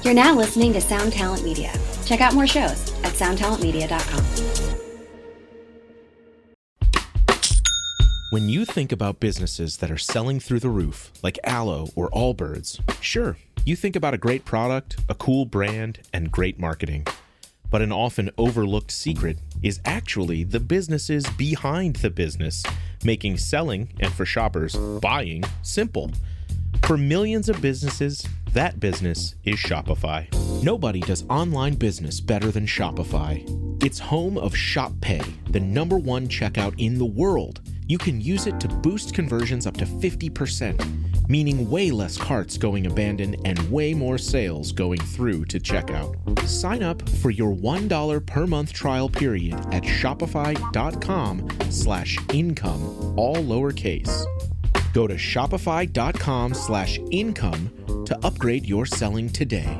You're now listening to Sound Talent Media. Check out more shows at soundtalentmedia.com. When you think about businesses that are selling through the roof, like Aloe or Allbirds, sure, you think about a great product, a cool brand, and great marketing. But an often overlooked secret is actually the businesses behind the business, making selling, and for shoppers, buying, simple. For millions of businesses, that business is Shopify. Nobody does online business better than Shopify. It's home of Shop Pay, the #1 checkout in the world. You can use it to boost conversions up to 50%, meaning way less carts going abandoned and way more sales going through to checkout. Sign up for your $1 per month trial period at shopify.com/income, all lowercase. Go to shopify.com/income to upgrade your selling today.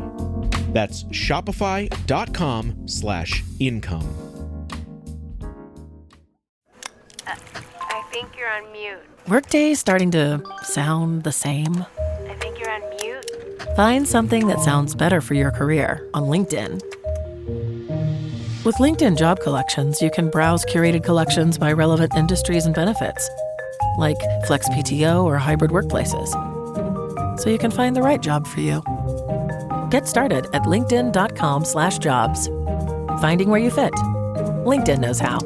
That's shopify.com/income. I think you're on mute. Workday's starting to sound the same. I think you're on mute. Find something that sounds better for your career on LinkedIn. With LinkedIn Job Collections, you can browse curated collections by relevant industries and benefits, like flex PTO or hybrid workplaces, so you can find the right job for you. Get started at linkedin.com/jobs. Finding where you fit. LinkedIn knows how.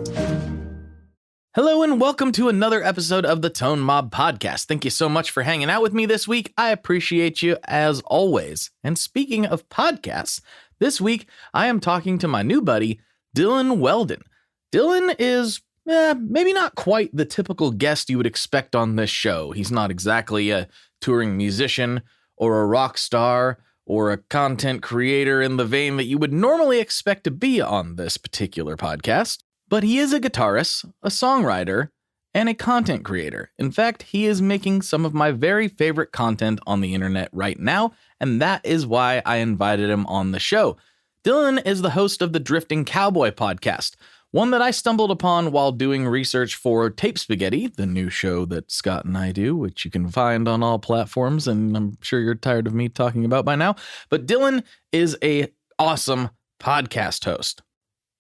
Hello and welcome to another episode of the Tone Mob Podcast. Thank you so much for hanging out with me this week. I appreciate you as always. And speaking of podcasts, this week I am talking to my new buddy, Dillon Weldon. Dillon is maybe not quite the typical guest you would expect on this show. He's not exactly a touring musician or a rock star or a content creator in the vein that you would normally expect to be on this particular podcast. But he is a guitarist, a songwriter, and a content creator. In fact, he is making some of my very favorite content on the internet right now, and that is why I invited him on the show. Dillon is the host of the Drifting Cowboy podcast, one that I stumbled upon while doing research for Tape Spaghetti, the new show that Scott and I do, which you can find on all platforms, and I'm sure you're tired of me talking about by now. But Dillon is an awesome podcast host.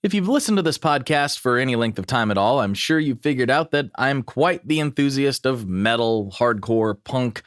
If you've listened to this podcast for any length of time at all, I'm sure you've figured out that I'm quite the enthusiast of metal, hardcore, punk,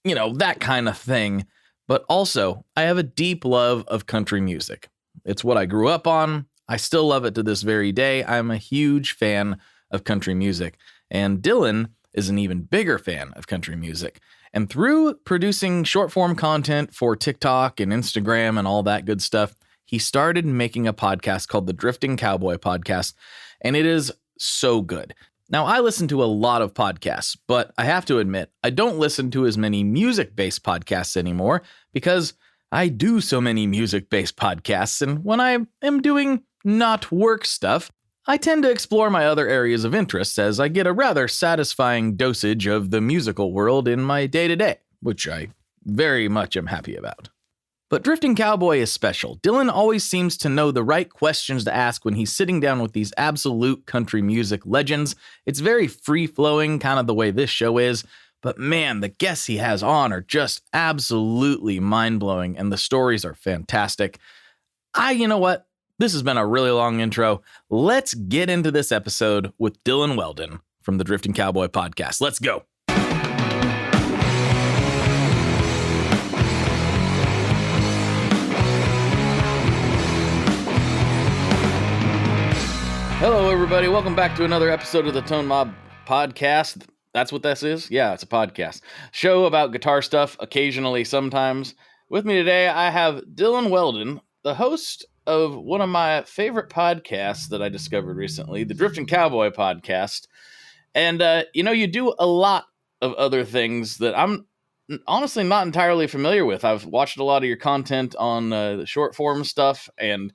that kind of thing. But also, I have a deep love of country music. It's what I grew up on. I still love it to this very day. I'm a huge fan of country music. And Dillon is an even bigger fan of country music. And through producing short-form content for TikTok and Instagram and all that good stuff, he started making a podcast called the Drifting Cowboy Podcast, and it is so good. Now, I listen to a lot of podcasts, but I have to admit, I don't listen to as many music-based podcasts anymore because I do so many music-based podcasts, and when I am doing not work stuff, I tend to explore my other areas of interest as I get a rather satisfying dosage of the musical world in my day-to-day, which I very much am happy about. But Drifting Cowboy is special. Dillon always seems to know the right questions to ask when he's sitting down with these absolute country music legends. It's very free-flowing, kind of the way this show is. But man, the guests he has on are just absolutely mind-blowing, and the stories are fantastic. You know what? This has been a really long intro. Let's get into this episode with Dillon Weldon from the Drifting Cowboy Podcast. Let's go. Hello, everybody. Welcome back to another episode of the Tone Mob Podcast. That's what this is? Yeah, it's a podcast. Show about guitar stuff, occasionally, sometimes. With me today, I have Dillon Weldon, the host of one of my favorite podcasts that I discovered recently, the Drifting Cowboy Podcast. And, you do a lot of other things that I'm honestly not entirely familiar with. I've watched a lot of your content on the short form stuff, and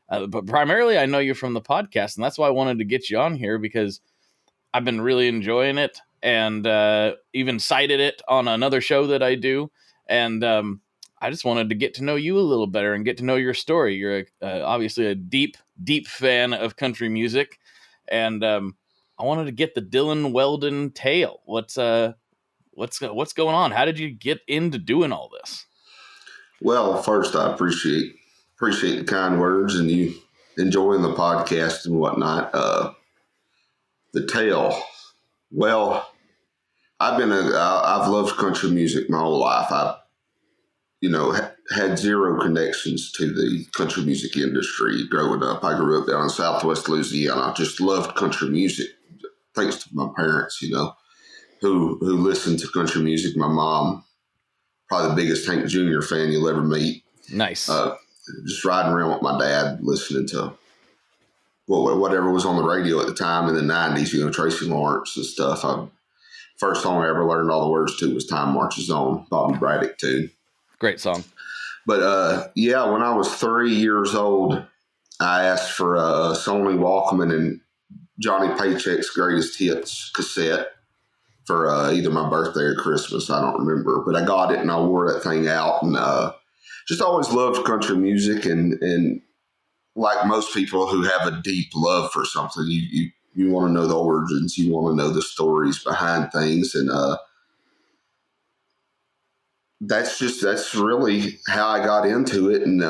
but primarily I know you from the podcast, and that's why I wanted to get you on here, because I've been really enjoying it, and even cited it on another show that I do, and I just wanted to get to know you a little better and get to know your story. You're obviously a deep fan of country music, and I wanted to get the Dillon Weldon tale. What's going on? How did you get into doing all this? Well, first, I appreciate the kind words and you enjoying the podcast and whatnot. The tale. Well, I've loved country music my whole life. Had zero connections to the country music industry growing up. I grew up down in Southwest Louisiana. I just loved country music, thanks to my parents, who listened to country music. My mom, probably the biggest Hank Jr. fan you'll ever meet. Nice. Just riding around with my dad, listening to whatever was on the radio at the time in the 90s, Tracy Lawrence and stuff. First song I ever learned all the words to was Time Marches On, Bobby Braddock tune. Great song. But when I was 3 years old, I asked for a Sony Walkman and Johnny Paycheck's Greatest Hits cassette for either my birthday or Christmas. I don't remember, but I got it and I wore that thing out, and just always loved country music. And like most people who have a deep love for something, you want to know the origins, you want to know the stories behind things, and that's really how I got into it. And,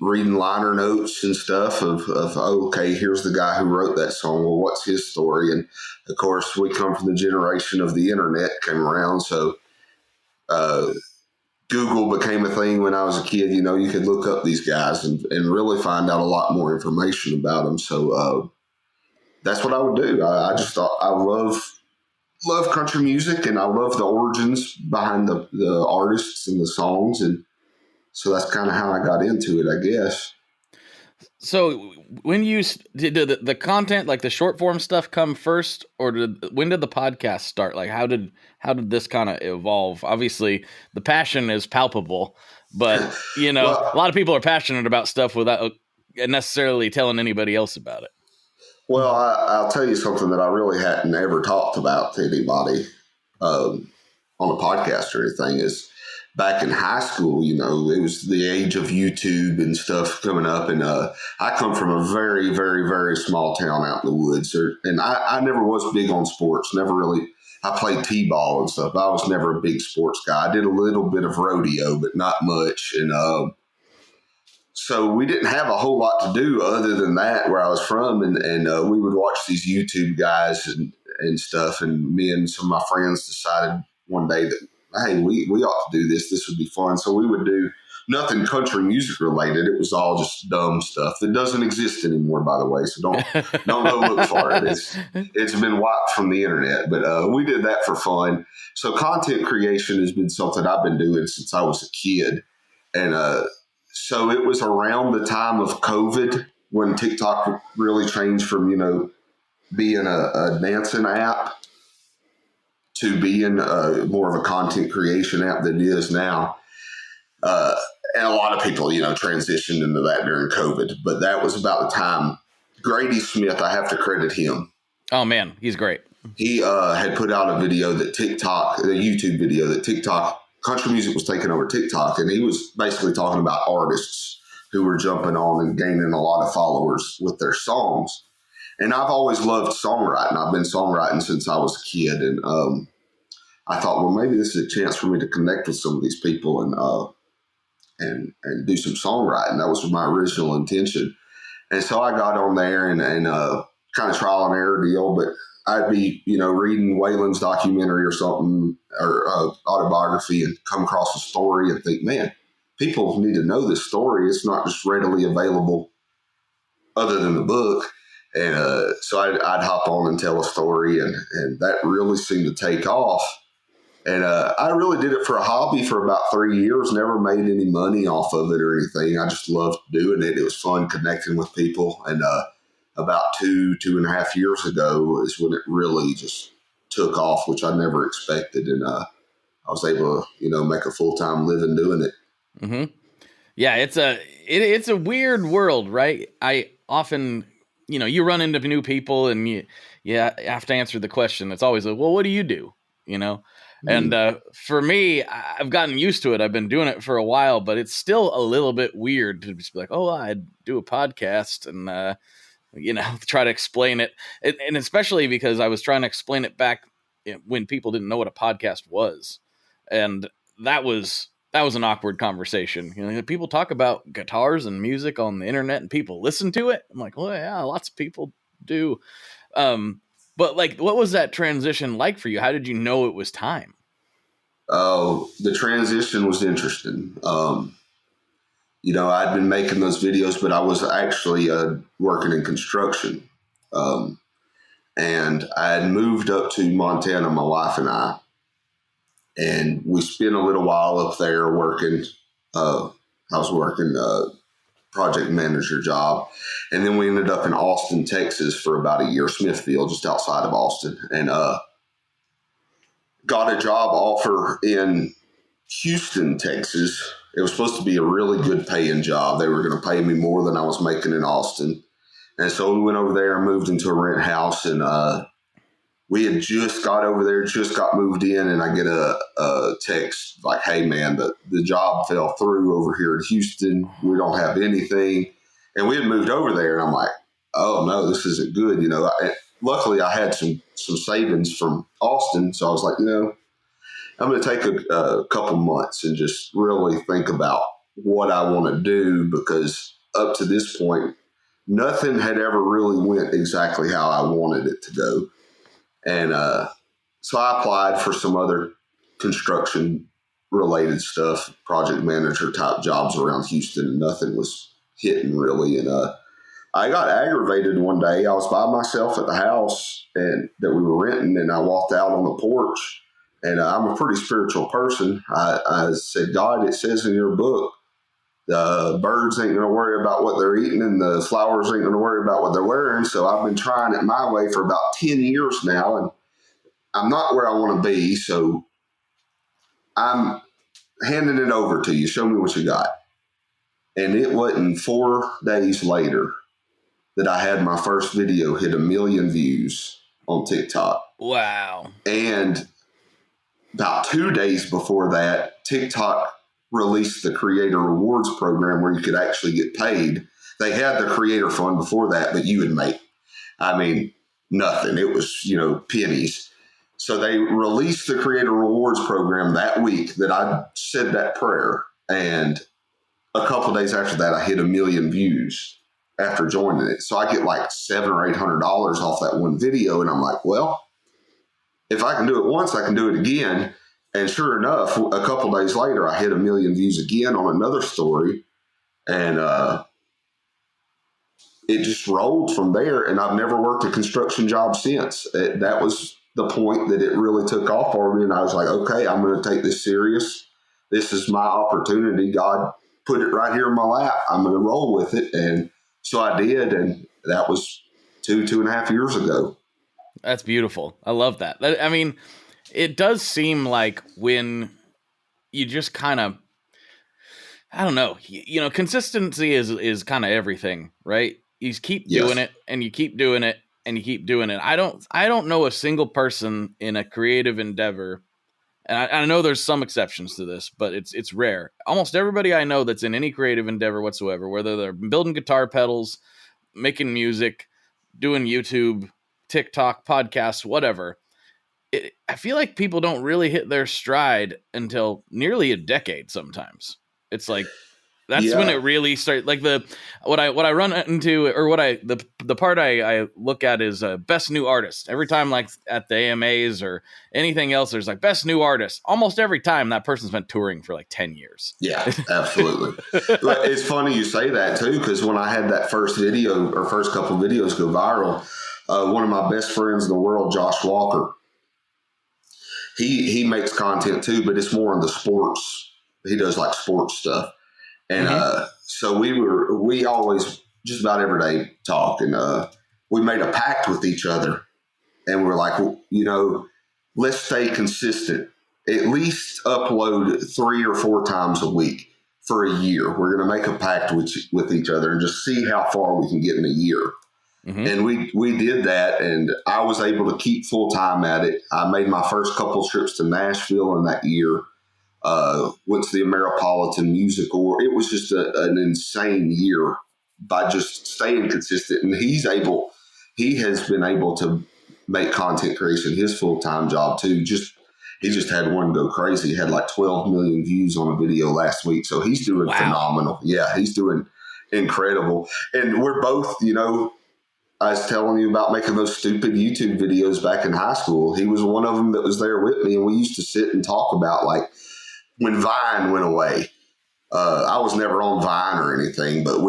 reading liner notes and stuff of, okay, here's the guy who wrote that song. Well, what's his story? And of course we come from the generation of the internet came around. So, Google became a thing when I was a kid. You could look up these guys and really find out a lot more information about them. So, that's what I would do. I just thought I love country music, and I love the origins behind the artists and the songs. And so that's kind of how I got into it, I guess. So when you did the content, like the short form stuff come first, or when did the podcast start? Like how did this kind of evolve? Obviously the passion is palpable, but Well, a lot of people are passionate about stuff without necessarily telling anybody else about it. Well, I'll tell you something that I really hadn't ever talked about to anybody on a podcast or anything is back in high school, it was the age of YouTube and stuff coming up. And I come from a very, very, very small town out in the woods. And I never was big on sports, never really. I played t-ball and stuff. I was never a big sports guy. I did a little bit of rodeo, but not much. And so we didn't have a whole lot to do other than that where I was from. And we would watch these YouTube guys and stuff. And me and some of my friends decided one day that, hey, we ought to do this. This would be fun. So we would do nothing country music related. It was all just dumb stuff that doesn't exist anymore, by the way. So don't go look for it. It's been wiped from the internet. But we did that for fun. So content creation has been something I've been doing since I was a kid. And so it was around the time of COVID when TikTok really changed from, being a dancing app to being more of a content creation app than it is now. And a lot of people, transitioned into that during COVID. But that was about the time. Grady Smith, I have to credit him. Oh, man, he's great. He had put out a video that YouTube video that TikTok, country music was taking over TikTok. And he was basically talking about artists who were jumping on and gaining a lot of followers with their songs. And I've always loved songwriting. I've been songwriting since I was a kid. And I thought, well, maybe this is a chance for me to connect with some of these people and do some songwriting. That was my original intention. And so I got on there and kind of trial and error deal, but I'd be, reading Waylon's documentary or something or autobiography and come across a story and think, man, people need to know this story. It's not just readily available other than the book. And so I'd hop on and tell a story, and that really seemed to take off. And I really did it for a hobby for about 3 years, never made any money off of it or anything. I just loved doing it. It was fun connecting with people. And about 2.5 years ago is when it really just took off, which I never expected. And I was able to, make a full-time living doing it. Mm-hmm. Yeah, it's a weird world, right? I often, you run into new people and you have to answer the question. It's always like, well, what do you do? And for me, I've gotten used to it. I've been doing it for a while, but it's still a little bit weird to just be like, oh, I do a podcast and, try to explain it. And especially because I was trying to explain it back when people didn't know what a podcast was. And that was that was an awkward conversation. You know, people talk about guitars and music on the internet and people listen to it. I'm like, well, yeah, lots of people do. But like, what was that transition like for you? How did you know it was time? Oh, the transition was interesting. I'd been making those videos, but I was actually working in construction. And I had moved up to Montana, my wife and I, and we spent a little while up there working. I was working a project manager job. And then we ended up in Austin, Texas for about a year, Smithfield, just outside of Austin, and got a job offer in Houston, Texas. It was supposed to be a really good paying job. They were going to pay me more than I was making in Austin. And so we went over there and moved into a rent house, and we had just got over there, just got moved in, and I get a text like, hey, man, the job fell through over here in Houston. We don't have anything. And we had moved over there, and I'm like, oh, no, this isn't good. Luckily, I had some savings from Austin, so I was like, I'm going to take a couple months and just really think about what I want to do, because up to this point, nothing had ever really went exactly how I wanted it to go. And so I applied for some other construction-related stuff, project manager type jobs around Houston, and nothing was hitting really. And I got aggravated one day. I was by myself at the house and that we were renting, and I walked out on the porch. And I'm a pretty spiritual person. I said, God, it says in your book, the birds ain't going to worry about what they're eating, and the flowers ain't going to worry about what they're wearing. So I've been trying it my way for about 10 years now, and I'm not where I want to be. So I'm handing it over to you. Show me what you got. And it wasn't 4 days later that I had my first video hit 1 million views on TikTok. Wow. And about 2 days before that, TikTok released the Creator Rewards program where you could actually get paid. They had the Creator Fund before that, but you would make, nothing. It was, pennies. So they released the Creator Rewards program that week that I said that prayer. And a couple of days after that, I hit 1 million views after joining it. So I get like $700 or $800 off that one video. And I'm like, well, if I can do it once, I can do it again. And sure enough, a couple days later, I hit 1 million views again on another story. And it just rolled from there. And I've never worked a construction job since. That was the point that it really took off for me. And I was like, okay, I'm going to take this serious. This is my opportunity. God put it right here in my lap. I'm going to roll with it. And so I did. And that was 2.5 years ago. That's beautiful. I love that. I mean, it does seem like when you just kind of, I don't know, consistency is kind of everything, right? You keep doing it and you keep doing it and you keep doing it. I don't know a single person in a creative endeavor, and I know there's some exceptions to this, but it's rare. Almost everybody I know that's in any creative endeavor whatsoever, whether they're building guitar pedals, making music, doing YouTube, TikTok, podcasts, whatever, I feel like people don't really hit their stride until nearly a decade sometimes. It's like that's when it really starts. Like what I run into, or the part I look at is best new artist. Every time, like at the AMAs or anything else, there's like best new artist. Almost every time that person's been touring for like 10 years. Yeah, absolutely. It's funny you say that too, because when I had that first video or first couple videos go viral, one of my best friends in the world, Josh Walker, he makes content too, but it's more on the sports. He does like sports stuff. And so we always just about every day talk, and we made a pact with each other, and we're like, let's stay consistent. At least upload 3 or 4 times a week for a year. We're going to make a pact with each other and just see how far we can get in a year. Mm-hmm. And we did that, and I was able to keep full time at it. I made my first couple trips to Nashville in that year. Went to the Ameripolitan Music Award. It was just an insane year by just staying consistent. And he has been able to make content creation his full-time job too. Just he just had one go crazy. He had like 12 million views on a video last week. So he's doing phenomenal. Yeah, he's doing incredible. And we're both, I was telling you about making those stupid YouTube videos back in high school. He was one of them that was there with me. And we used to sit and talk about like when Vine went away. I was never on Vine or anything, but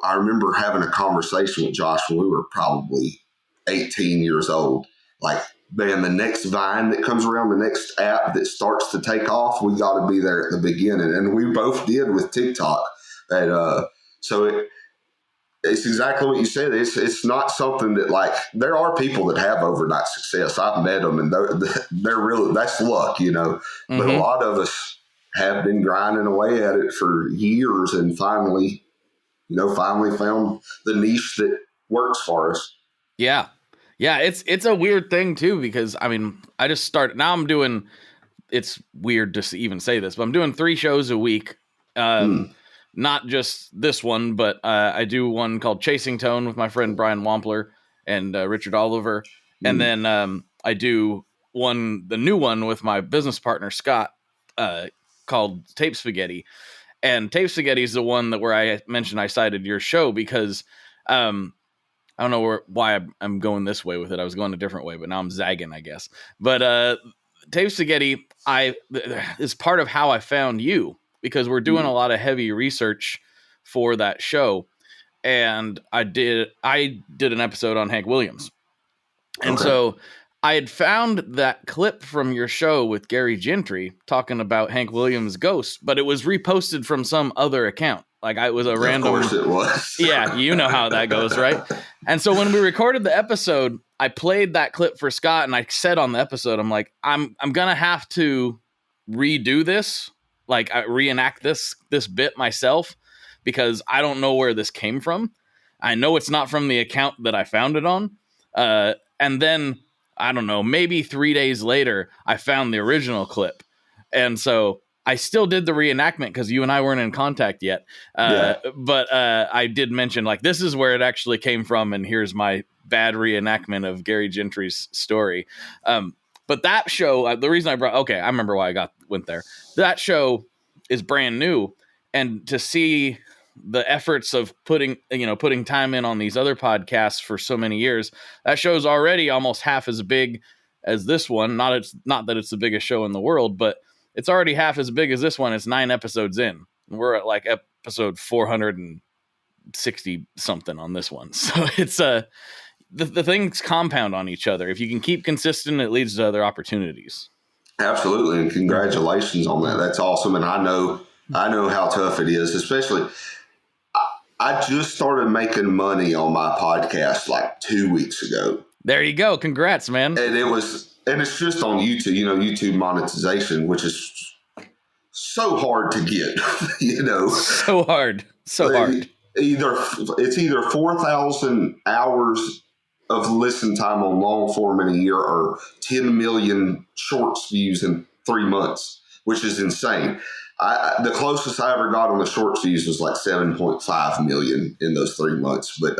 I remember having a conversation with Josh when we were probably 18 years old. Like, man, the next Vine that comes around, the next app that starts to take off, we got to be there at the beginning. And we both did with TikTok. And so it's exactly what you said. It's not something that, like, there are people that have overnight success. I've met them, and they're really, that's luck, Mm-hmm. But a lot of us have been grinding away at it for years and finally found the niche that works for us. Yeah. Yeah. It's a weird thing too, because I just started, now I'm doing, it's weird to even say this, but I'm doing 3 shows a week. Not just this one, but I do one called Chasing Tone with my friend Brian Wampler and Richard Oliver. And then I do the new one with my business partner, Scott, called Tape Spaghetti. And Tape Spaghetti is the one where I mentioned I cited your show because I don't know why I'm going this way with it. I was going a different way, but now I'm zagging, I guess. But Tape Spaghetti is part of how I found you, because we're doing a lot of heavy research for that show. And I did an episode on Hank Williams. And so I had found that clip from your show with Gary Gentry talking about Hank Williams' ghost, but it was reposted from some other account. Like it was a random. Of course it was. Yeah, you know how that goes, right? And so when we recorded the episode, I played that clip for Scott, and I said on the episode, I'm like, I'm gonna have to redo this, like I reenact this bit myself, because I don't know where this came from. I know it's not from the account that I found it on. And then I don't know, maybe 3 days later, I found the original clip. And so I still did the reenactment because you and I weren't in contact yet. But I did mention, like, this is where it actually came from, and here's my bad reenactment of Gary Gentry's story. But that show, the reason I remember why I went there. That show is brand new. And to see the efforts of putting time in on these other podcasts for so many years, that show's already almost half as big as this one. Not that it's the biggest show in the world, but it's already half as big as this one. It's 9 episodes in. We're at like episode 460 something on this one. So it's the things compound on each other. If you can keep consistent, it leads to other opportunities. Absolutely. And congratulations on that. That's awesome. And I know how tough it is, especially I just started making money on my podcast like 2 weeks ago. There you go. Congrats, man. And it's just on YouTube, YouTube monetization, which is so hard to get, So hard. It's either 4,000 hours of listen time on long form in a year or 10 million shorts views in 3 months, which is insane. The closest I ever got on the shorts views was like 7.5 million in those 3 months. But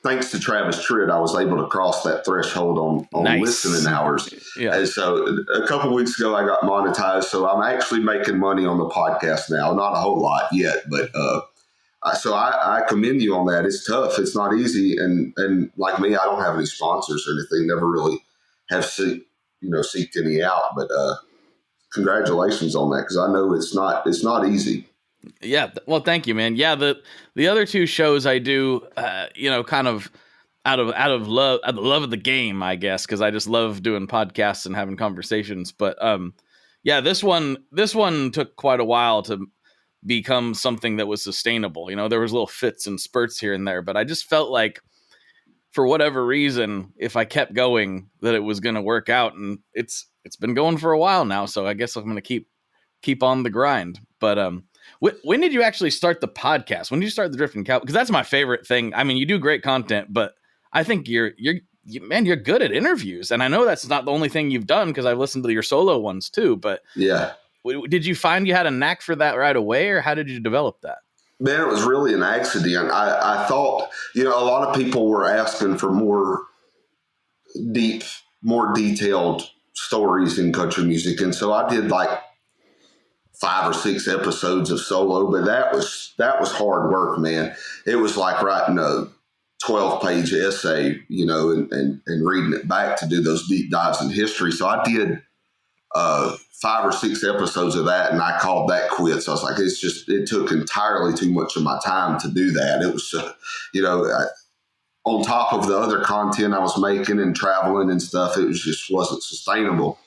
thanks to Travis Tritt, I was able to cross that threshold on listening hours. Yeah. And so a couple of weeks ago, I got monetized. So I'm actually making money on the podcast now. Not a whole lot yet, but so I commend you on that. It's tough. It's not easy. And like me, I don't have any sponsors or anything. Never really have seeked any out. But congratulations on that, because I know it's not easy. Yeah, well, thank you, man. Yeah, the other 2 shows I do, kind of out of love of the game, I guess, because I just love doing podcasts and having conversations. But this one took quite a while to become something that was sustainable. There was little fits and spurts here and there, but I just felt like, for whatever reason, if I kept going, that it was going to work out, and it's been going for a while now. So I guess I'm going to keep on the grind. But when did you actually start the podcast? When did you start the Drifting Cow? Because that's my favorite thing. I mean, you do great content, but I think you're good at interviews. And I know that's not the only thing you've done, because I've listened to your solo ones too. But yeah, did you find you had a knack for that right away, or how did you develop that? Man, it was really an accident. I thought, a lot of people were asking for more detailed stories in country music. And so I did like 5 or 6 episodes of solo, but that was hard work, man. It was like writing a 12-page essay, and reading it back to do those deep dives in history. So I did 5 or 6 episodes of that, and I called that quits. I was like, it took entirely too much of my time to do that. It was, on top of the other content I was making and traveling and stuff, it just wasn't sustainable.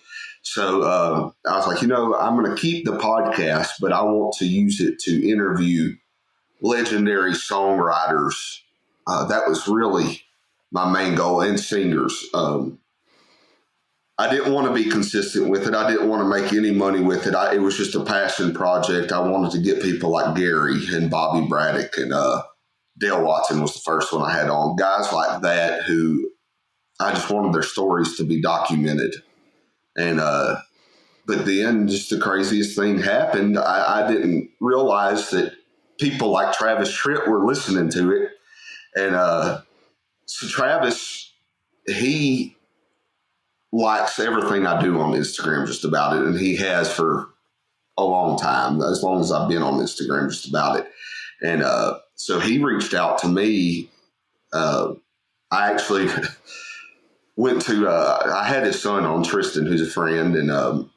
So I was like, I'm going to keep the podcast, but I want to use it to interview legendary songwriters. That was really my main goal, and singers. I didn't want to be consistent with it. I didn't want to make any money with it. It was just a passion project. I wanted to get people like Gary and Bobby Braddock, and Dale Watson was the first one I had on. Guys like that who I just wanted their stories to be documented. And but then just the craziest thing happened. I didn't realize that people like Travis Tritt were listening to it. And so Travis, he likes everything I do on Instagram, just about it. And he has for a long time, as long as I've been on Instagram, just about it. And so he reached out to me. I actually went to, I had his son on, Tristan, who's a friend, and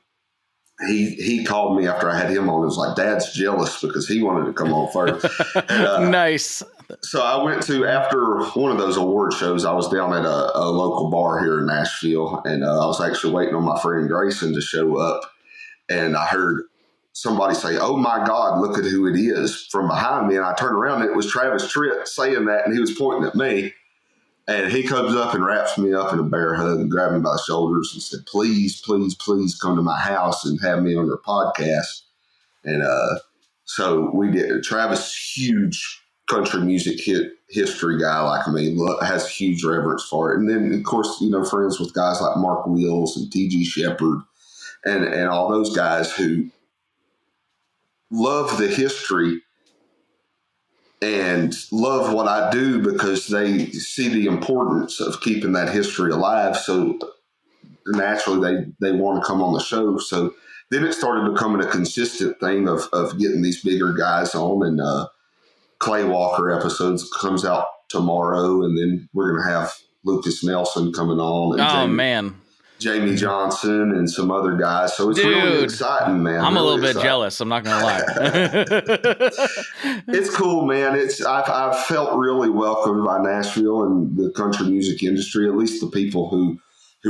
he called me after I had him on. It was like, Dad's jealous because he wanted to come on first. And, Nice. So I went to, after one of those award shows, I was down at a local bar here in Nashville, and I was actually waiting on my friend Grayson to show up. And I heard somebody say, "Oh my God, look at who it is," from behind me. And I turned around, and it was Travis Tritt saying that, and he was pointing at me. And he comes up and wraps me up in a bear hug and grabbed me by the shoulders and said, "Please, please, please come to my house and have me on your podcast." And so we did. Travis, huge country music history guy like me, has huge reverence for it. And then, of course, friends with guys like Mark Wills and T.G. Shepherd and all those guys who love the history and love what I do because they see the importance of keeping that history alive. So naturally they want to come on the show. So then it started becoming a consistent thing of getting these bigger guys on, and Clay Walker episodes comes out tomorrow. And then we're going to have Lucas Nelson coming on. And Jamie Johnson and some other guys. So it's really exciting, man. I'm really a little bit jealous. I'm not going to lie. It's cool, man. I've felt really welcomed by Nashville and the country music industry, at least the people who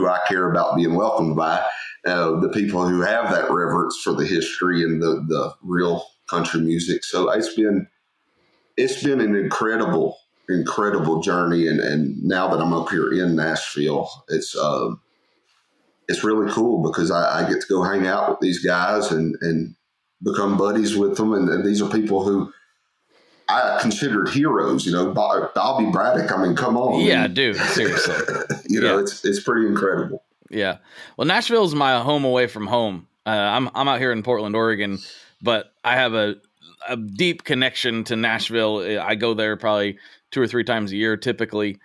I care about being welcomed by, the people who have that reverence for the history and the real country music. So it's been an incredible journey. And now that I'm up here in Nashville, it's really cool because I get to go hang out with these guys and become buddies with them. And these are people who I considered heroes, Bobby Braddock. I mean, come on. Yeah, dude, seriously. It's pretty incredible. Yeah. Well, Nashville's my home away from home. I'm out here in Portland, Oregon, but I have a deep connection to Nashville. I go there probably 2 or 3 times a year, typically.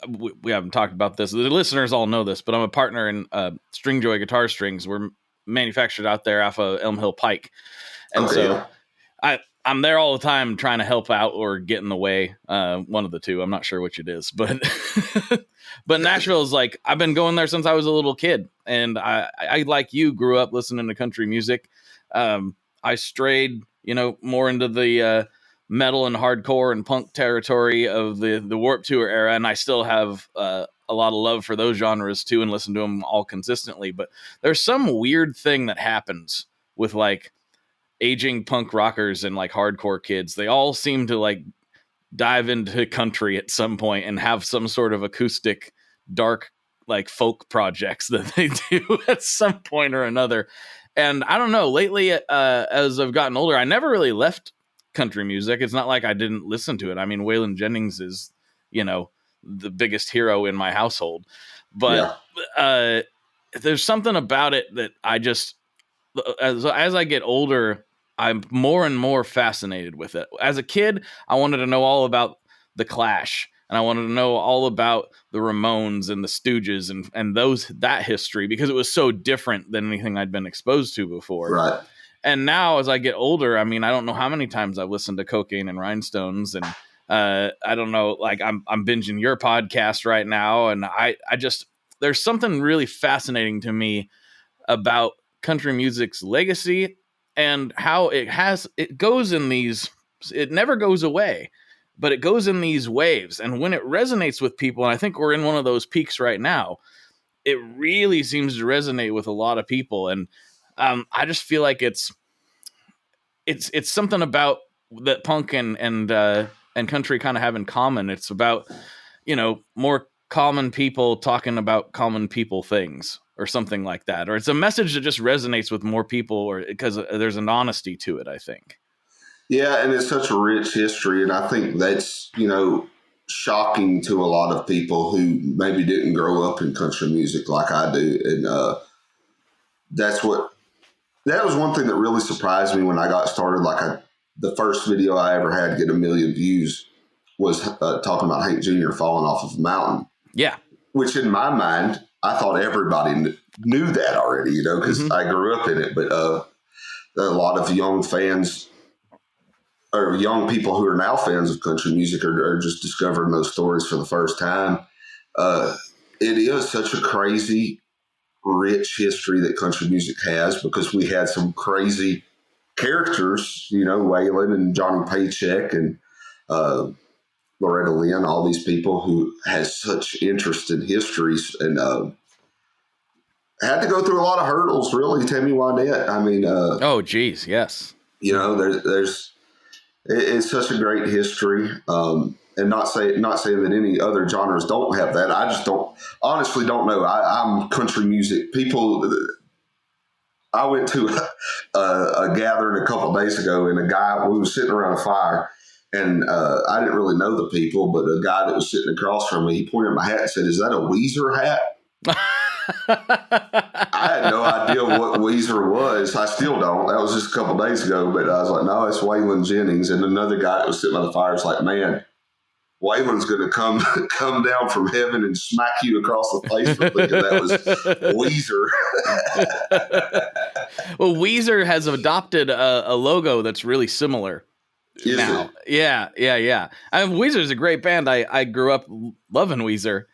We haven't talked about this. The listeners all know this, but I'm a partner in String Joy Guitar Strings. We're manufactured out there off of Elm Hill Pike. And I'm there all the time trying to help out or get in the way. One of the two. I'm not sure which it is, but but Nashville is like, I've been going there since I was a little kid. And I like you, grew up listening to country music. I strayed, more into the metal and hardcore and punk territory of the Warped Tour era, and I still have a lot of love for those genres too and listen to them all consistently. But there's some weird thing that happens with like aging punk rockers and like hardcore kids. They all seem to like dive into country at some point and have some sort of acoustic dark like folk projects that they do at some point or another. And I don't know, lately as I've gotten older, I never really left country music. It's not like I didn't listen to it. I mean, Waylon Jennings is, the biggest hero in my household. But there's something about it that I just, as I get older, I'm more and more fascinated with it. As a kid, I wanted to know all about the Clash. and I wanted to know all about the Ramones and the Stooges and that history, because it was so different than anything I'd been exposed to before. Right. And now as I get older, I mean, I don't know how many times I've listened to Cocaine and Rhinestones, and I don't know, like I'm binging your podcast right now, and I just, there's something really fascinating to me about country music's legacy and how it goes in these, it never goes away, but it goes in these waves. And when it resonates with people, and I think we're in one of those peaks right now, it really seems to resonate with a lot of people. And I just feel like it's something about that punk and country kind of have in common. It's about, more common people talking about common people things, or something like that. Or it's a message that just resonates with more people, or because there's an honesty to it, I think. Yeah, and it's such a rich history, and I think that's, shocking to a lot of people who maybe didn't grow up in country music like I do. And that was one thing that really surprised me when I got started. The first video I ever had get 1 million views was talking about Hank Jr. falling off of a mountain. Yeah. Which in my mind, I thought everybody knew that already, because I grew up in it. But a lot of young fans, or young people who are now fans of country music, are just discovering those stories for the first time. It is such a crazy, rich history that country music has, because we had some crazy characters, Waylon and Johnny Paycheck and Loretta Lynn, all these people who has such interest in histories, and had to go through a lot of hurdles, really. Tammy Wynette. I mean, oh, geez, yes. It's such a great history, and not saying that any other genres don't have that. I just honestly don't know. I'm country music people. I went to a gathering a couple of days ago, and we was sitting around a fire, and I didn't really know the people, but a guy that was sitting across from me, he pointed at my hat and said, "Is that a Weezer hat?" I had no idea what Weezer was. I still don't. That was just a couple of days ago, but I was like, no, it's Waylon Jennings. And another guy that was sitting by the fire was like, man, Waylon's going to come down from heaven and smack you across the face for thinking that was Weezer. Well, Weezer has adopted a logo that's really similar now. Yeah. I mean, Weezer's a great band. I grew up loving Weezer.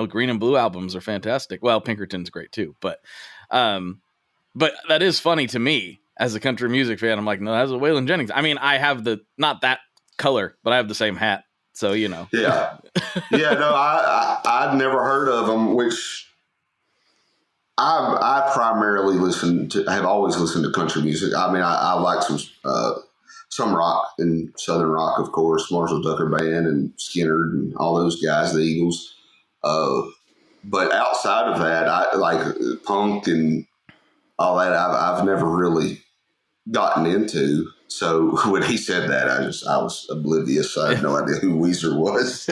Green and Blue albums are fantastic. Well, Pinkerton's great too, but that is funny to me as a country music fan. I'm like, no, that's a Waylon Jennings. I mean, I have not that color, but I have the same hat. So, Yeah. No, I'd never heard of them, which I primarily have always listened to country music. I mean, I like some rock and Southern rock, of course, Marshall Tucker Band and Skinner and all those guys, the Eagles. But outside of that, I like punk and all that. I've never really gotten into. So when he said that, I was oblivious. I had no idea who Weezer was.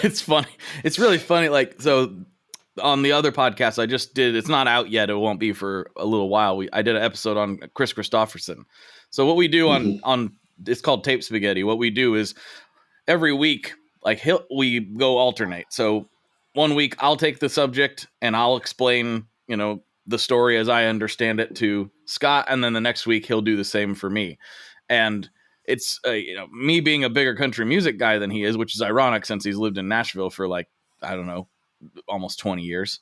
It's funny. It's really funny. Like, so on the other podcast I just did, it's not out yet. It won't be for a little while. I did an episode on Chris Christopherson. So what we do on it's called Tape Spaghetti. What we do is every week, we go alternate. So 1 week I'll take the subject and I'll explain, the story as I understand it to Scott. And then the next week he'll do the same for me. And it's, me being a bigger country music guy than he is, which is ironic since he's lived in Nashville for almost 20 years.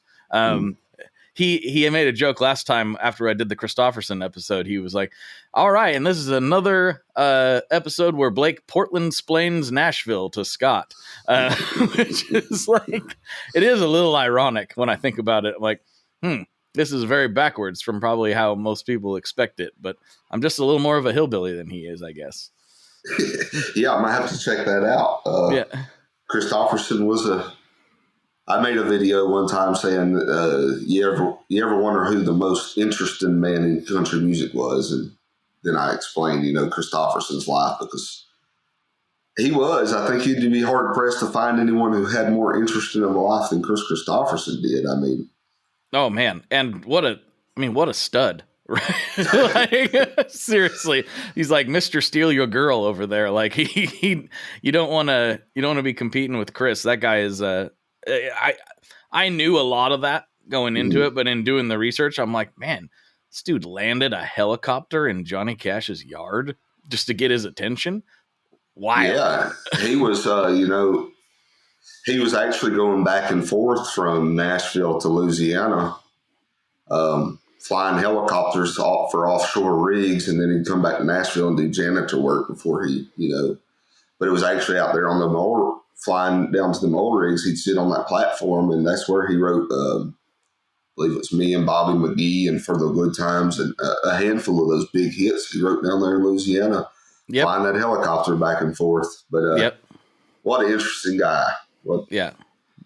He made a joke last time after I did the Christopherson episode. He was like, all right, and this is another episode where Blake Portland-splains Nashville to Scott, which is it is a little ironic when I think about it. I'm like, this is very backwards from probably how most people expect it, but I'm just a little more of a hillbilly than he is, I guess. Yeah, I might have to check that out. Yeah. Christopherson I made a video one time saying, you ever wonder who the most interesting man in country music was? And then I explained, Christopherson's life, because he was. I think you'd be hard pressed to find anyone who had more interesting of a life than Chris Christopherson did. I mean, oh man, and what a stud, Right? Like, seriously, he's like Mr. Steal Your Girl over there. Like you don't want to be competing with Chris. That guy is I knew a lot of that going into it, but in doing the research, I'm like, man, this dude landed a helicopter in Johnny Cash's yard just to get his attention. Wild. Yeah, he was, he was actually going back and forth from Nashville to Louisiana, flying helicopters for offshore rigs, and then he'd come back to Nashville and do janitor work before he, but it was actually out there on the motor, flying down to the motor rigs. He'd sit on that platform, and that's where he wrote, I believe it was Me and Bobby McGee and For the Good Times, and a handful of those big hits he wrote down there in Louisiana, flying that helicopter back and forth. But what an interesting guy. Yeah,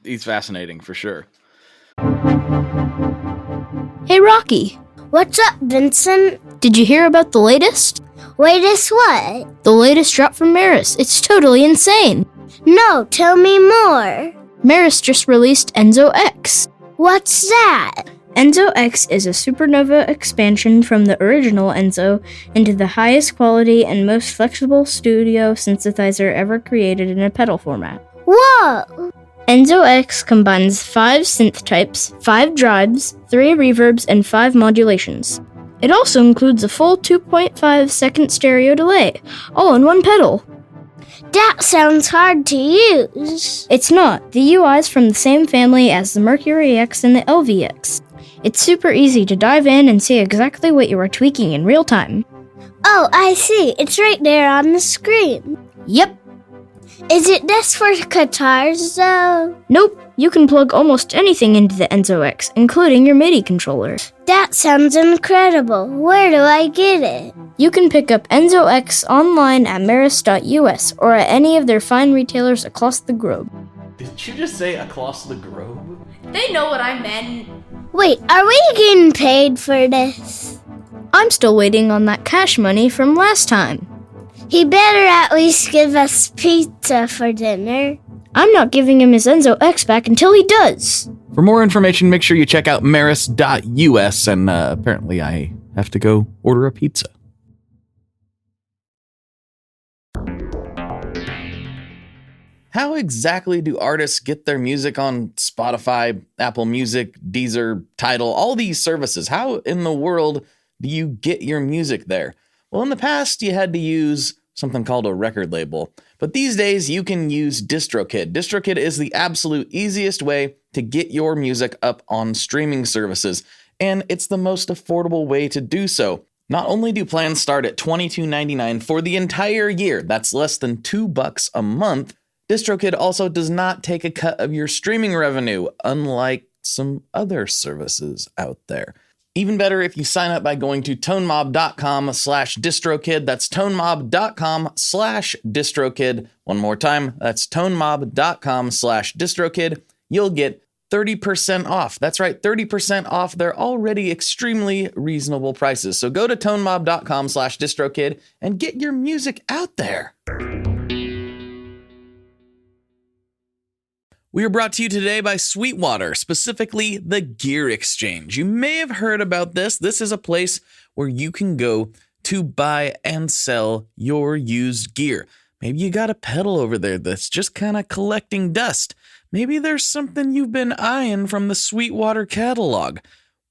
he's fascinating for sure. Hey, Rocky. What's up, Vincent? Did you hear about the latest? Latest what? The latest drop from Maris. It's totally insane. No, tell me more. Maris just released Enzo X. What's that? Enzo X is a supernova expansion from the original Enzo into the highest quality and most flexible studio synthesizer ever created in a pedal format. Whoa! Enzo X combines 5 synth types, 5 drives, 3 reverbs, and 5 modulations. It also includes a full 2.5 second stereo delay, all in one pedal. That sounds hard to use. It's not. The UI is from the same family as the Mercury X and the LVX. It's super easy to dive in and see exactly what you are tweaking in real time. Oh, I see. It's right there on the screen. Yep. Is it just for guitars, though? Nope. You can plug almost anything into the Enzo X, including your MIDI controller. That sounds incredible. Where do I get it? You can pick up Enzo X online at maris.us or at any of their fine retailers across the globe. Did you just say across the globe? They know what I meant. Wait, are we getting paid for this? I'm still waiting on that cash money from last time. He better at least give us pizza for dinner. I'm not giving him his Enzo X back until he does. For more information, make sure you check out maris.us, and apparently I have to go order a pizza. How exactly do artists get their music on Spotify, Apple Music, Deezer, Tidal, all these services? How in the world do you get your music there? Well, in the past, you had to use something called a record label. But these days, you can use DistroKid. DistroKid is the absolute easiest way to get your music up on streaming services. And it's the most affordable way to do so. Not only do plans start at $22.99 for the entire year, that's less than $2 a month, DistroKid also does not take a cut of your streaming revenue, unlike some other services out there. Even better if you sign up by going to tonemob.com/distrokid. That's tonemob.com/distrokid. One more time, that's tonemob.com/distrokid. You'll get 30% off. That's right, 30% off their already extremely reasonable prices. So go to tonemob.com/distrokid and get your music out there. We are brought to you today by Sweetwater, specifically the Gear Exchange. You may have heard about this. This is a place where you can go to buy and sell your used gear. Maybe you got a pedal over there that's just kind of collecting dust. Maybe there's something you've been eyeing from the Sweetwater catalog.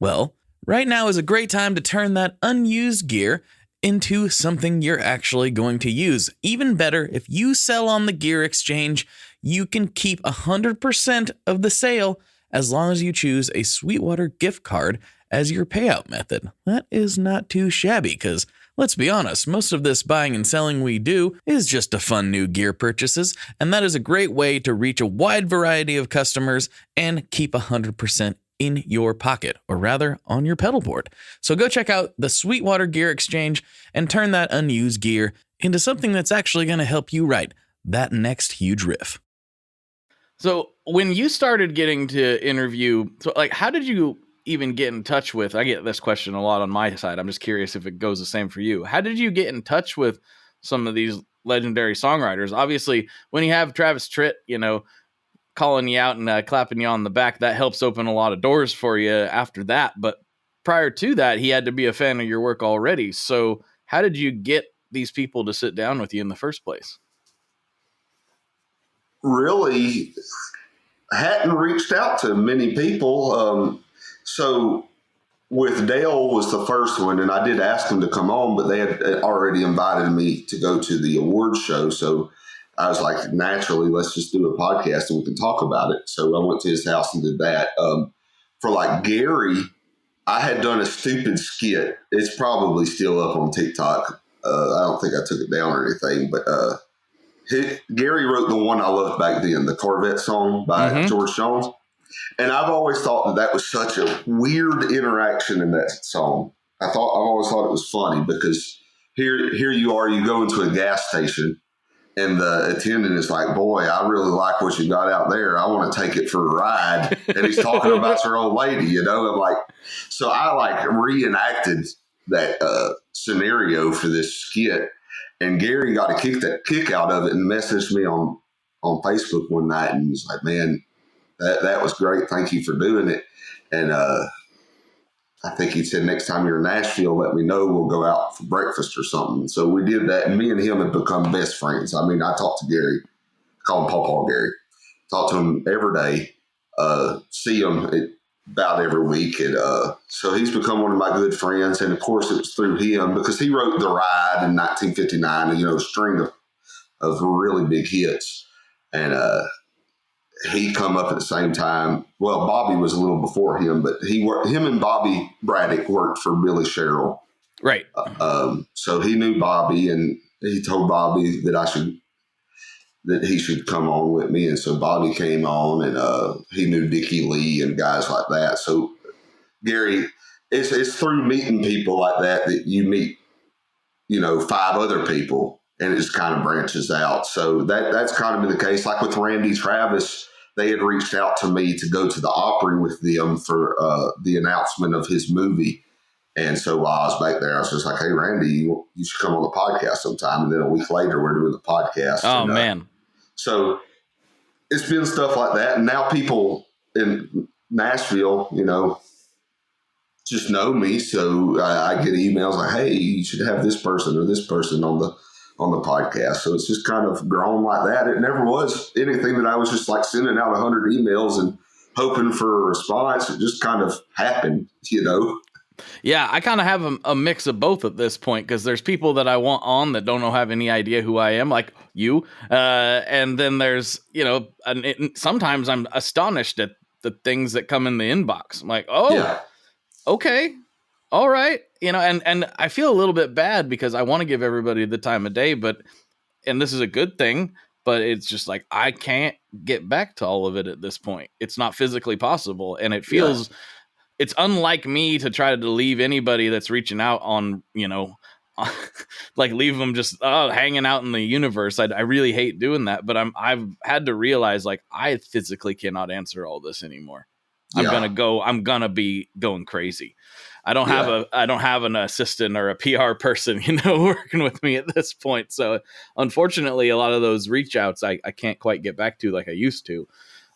Well, right now is a great time to turn that unused gear into something you're actually going to use. Even better, if you sell on the Gear Exchange, you can keep 100% of the sale as long as you choose a Sweetwater gift card as your payout method. That is not too shabby because, let's be honest, most of this buying and selling we do is just to fund new gear purchases, and that is a great way to reach a wide variety of customers and keep 100% in your pocket, or rather on your pedal board. So go check out the Sweetwater Gear Exchange and turn that unused gear into something that's actually going to help you write that next huge riff. So when you started getting to interview, how did you even get in touch with, I get this question a lot on my side, I'm just curious if it goes the same for you. How did you get in touch with some of these legendary songwriters? Obviously, when you have Travis Tritt, calling you out and clapping you on the back, that helps open a lot of doors for you after that. But prior to that, he had to be a fan of your work already. So how did you get these people to sit down with you in the first place? Really hadn't reached out to many people. So with Dale was the first one, and I did ask him to come on, but they had already invited me to go to the awards show. So I was like, naturally, let's just do a podcast and we can talk about it. So I went to his house and did that. For like Gary, I had done a stupid skit. It's probably still up on TikTok. I don't think I took it down or anything, but Gary wrote the one I loved back then, the Corvette song by George Jones. And I've always thought that was such a weird interaction in that song. I've always thought it was funny because here you are, you go into a gas station and the attendant is like, boy, I really like what you got out there. I want to take it for a ride. And he's talking about your old lady, you know? I'm like, so I like reenacted that scenario for this skit. And Gary got a kick out of it and messaged me on Facebook one night and was like, man, that was great. Thank you for doing it. And I think he said, next time you're in Nashville, let me know. We'll go out for breakfast or something. So we did that. And me and him had become best friends. I mean, I talked to Gary, call him Paw Gary, talk to him every day, see him about every week. And so he's become one of my good friends. And of course it was through him because he wrote The Ride in 1959, and, a string of really big hits. And, he come up at the same time. Well, Bobby was a little before him, but him and Bobby Braddock worked for Billy Sherrill. Right. So he knew Bobby, and he told Bobby that he should come on with me. And so Bobby came on, and he knew Dickie Lee and guys like that. So Gary, it's through meeting people like that you meet, 5 other people, and it just kind of branches out. So that's kind of been the case. Like with Randy Travis, they had reached out to me to go to the Opry with them for the announcement of his movie. And so while I was back there, I was just like, hey, Randy, you should come on the podcast sometime. And then a week later, we're doing the podcast. Oh, man. So it's been stuff like that. And now people in Nashville, just know me. So I get emails like, hey, you should have this person or this person on the podcast. So it's just kind of grown like that. It never was anything that I was just like sending out 100 emails and hoping for a response. It just kind of happened, Yeah, I kind of have a mix of both at this point, because there's people that I want on that don't have any idea who I am, like you. And then there's, sometimes I'm astonished at the things that come in the inbox. I'm like, oh, yeah. Okay. All right. And I feel a little bit bad because I want to give everybody the time of day, and this is a good thing, but it's just like, I can't get back to all of it at this point. It's not physically possible. And it feels, it's unlike me to try to leave anybody that's reaching out on, like leave them just hanging out in the universe. I really hate doing that, but I've had to realize like I physically cannot answer all this anymore. I'm gonna be going crazy. I don't have an assistant or a PR person, working with me at this point. So unfortunately, a lot of those reach outs, I can't quite get back to like I used to.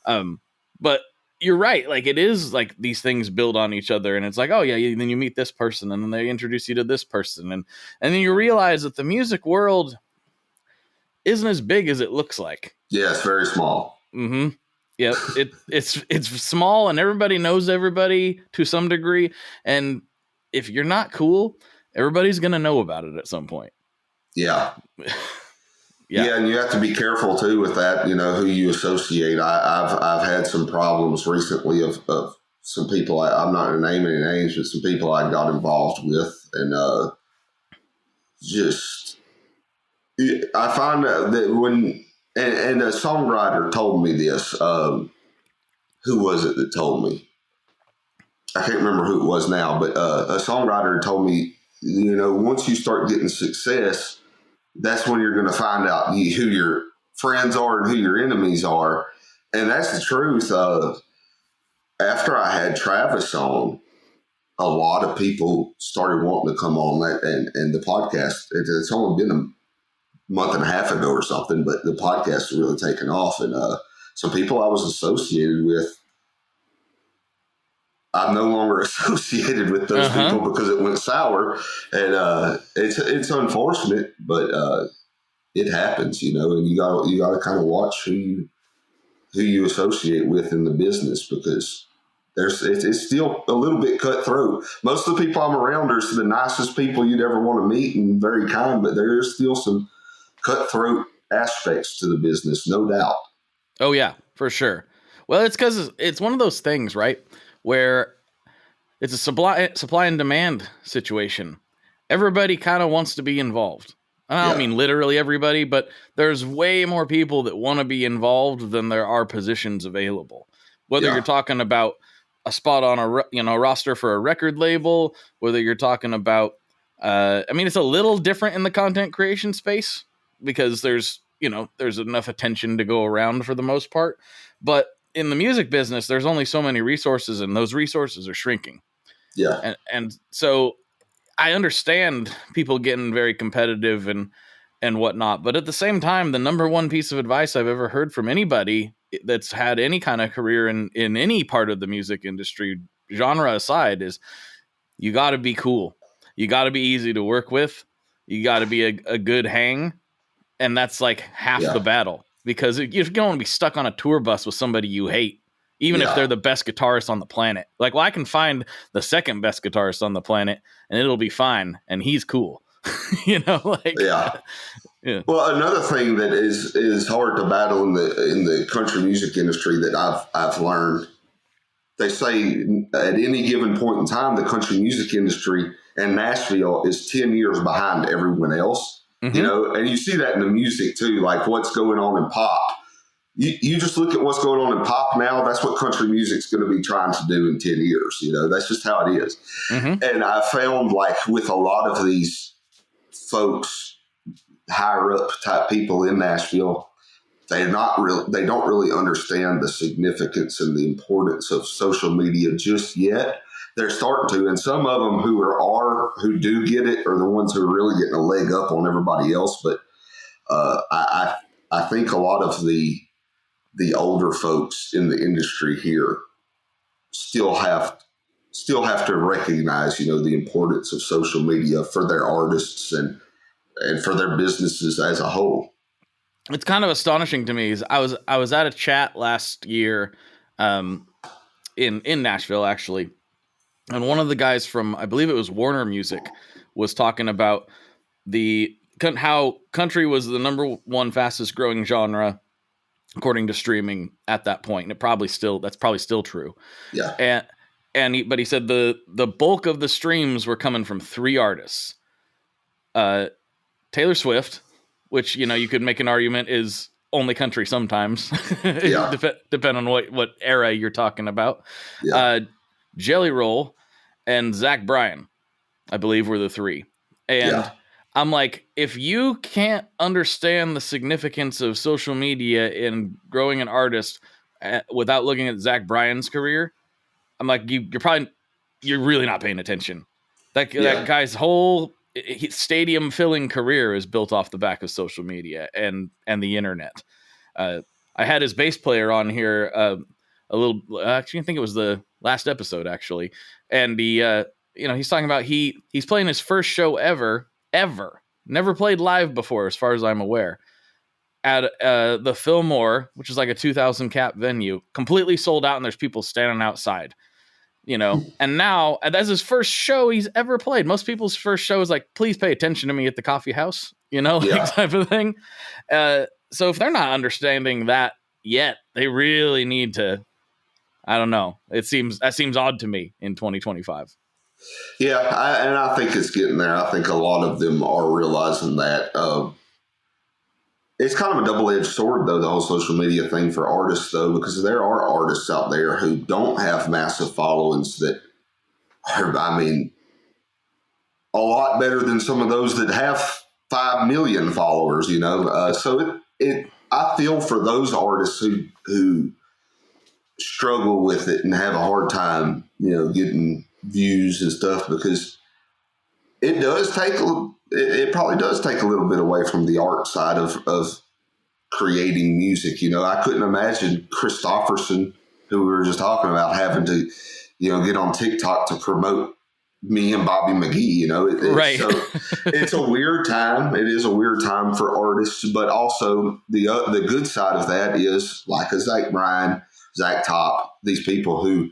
But you're right. Like it is like these things build on each other, and it's like, oh yeah, then you meet this person and then they introduce you to this person. And then you realize that the music world isn't as big as it looks like. Yeah. It's very small. Mm-hmm. Yep, it's small and everybody knows everybody to some degree. And if you're not cool, everybody's going to know about it at some point. Yeah. Yeah. And you have to be careful too with that, who you associate. I've had some problems recently of some people. I'm not going to name any names, but some people I got involved with. And I find that when, and a songwriter told me this. Who was it that told me? I can't remember who it was now, but a songwriter told me, once you start getting success, that's when you're going to find out who your friends are and who your enemies are. And that's the truth. After I had Travis on, a lot of people started wanting to come on that and the podcast. It's only been a month and a half ago or something, but the podcast has really taken off. And some people I was associated with I'm no longer associated with those people because it went sour, and it's unfortunate, but it happens, and you got to kind of watch who you associate with in the business, because it's still a little bit cutthroat. Most of the people I'm around are the nicest people you'd ever want to meet and very kind, but there's still some cutthroat aspects to the business, no doubt. Oh yeah, for sure. Well, it's because it's one of those things, right, where it's a supply and demand situation. Everybody kind of wants to be involved. I don't mean literally everybody, but there's way more people that want to be involved than there are positions available. Whether you're talking about a spot on a roster for a record label, whether you're talking about, it's a little different in the content creation space because there's enough attention to go around for the most part. But in the music business, there's only so many resources, and those resources are shrinking. Yeah. And so I understand people getting very competitive and whatnot, but at the same time, the number one piece of advice I've ever heard from anybody that's had any kind of career in any part of the music industry, genre aside, is you got to be cool. You got to be easy to work with. You got to be a good hang. And that's like half the battle, because you don't want to be stuck on a tour bus with somebody you hate, even if they're the best guitarist on the planet. Like, well, I can find the second best guitarist on the planet and it'll be fine. And he's cool. Yeah. Well, another thing that is hard to battle in the country music industry that I've learned, they say at any given point in time, the country music industry and Nashville is 10 years behind everyone else. Mm-hmm. And you see that in the music too, like what's going on in pop. You just look at what's going on in pop now. That's what country music's going to be trying to do in 10 years. That's just how it is. Mm-hmm. And I found, like, with a lot of these folks, higher up type people in Nashville, they don't really understand the significance and the importance of social media just yet. They're starting to, and some of them who do get it are the ones who are really getting a leg up on everybody else. But I think a lot of the older folks in the industry here still have to recognize, the importance of social media for their artists and for their businesses as a whole. It's kind of astonishing to me. I was at a chat last year in Nashville, actually. And one of the guys from, I believe it was Warner Music, was talking about how country was the number one fastest growing genre according to streaming at that point. And that's probably still true. Yeah. But he said the bulk of the streams were coming from three artists. Taylor Swift, which, you could make an argument is only country sometimes, depending on what era you're talking about. Yeah. Jelly Roll and Zach Bryan, I believe, were the three. And I'm like, if you can't understand the significance of social media in growing an artist without looking at Zach Bryan's career, I'm like, you're really not paying attention. That guy's whole stadium filling career is built off the back of social media and the internet. I had his bass player on here actually, I think it was the last episode, actually. And he, he's talking about he's playing his first show ever, never played live before, as far as I'm aware, at the Fillmore, which is like a 2,000 cap venue, completely sold out, and there's people standing outside, and now that's his first show he's ever played. Most people's first show is like, please pay attention to me at the coffee house, type of thing. So if they're not understanding that yet, they really need to. I don't know. That seems odd to me in 2025. Yeah, I think it's getting there. I think a lot of them are realizing that. It's kind of a double-edged sword, though, the whole social media thing for artists, though, because there are artists out there who don't have massive followings that are, a lot better than some of those that have 5 million followers, So I feel for those artists who struggle with it and have a hard time, getting views and stuff, because it probably does take a little bit away from the art side of creating music. I couldn't imagine Christofferson who we were just talking about, having to, get on TikTok to promote me and Bobby McGee. Right. So it's a weird time. It is a weird time for artists, but also the good side of that is like a Zach Bryan, Zach Top, these people who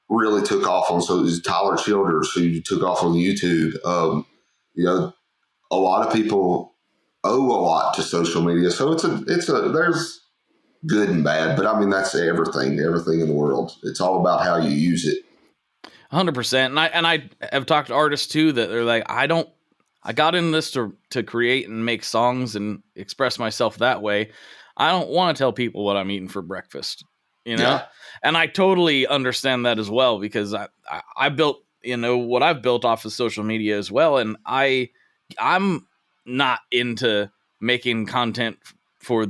really took off on, so Tyler Childers, who took off on YouTube. A lot of people owe a lot to social media. So there's good and bad, but I mean, that's everything in the world. It's all about how you use it. 100%. And I have talked to artists too that they're like, I got in this to create and make songs and express myself that way. I don't want to tell people what I'm eating for breakfast, Yeah. And I totally understand that as well, because I built, what I've built off of social media as well. And I'm not into making content for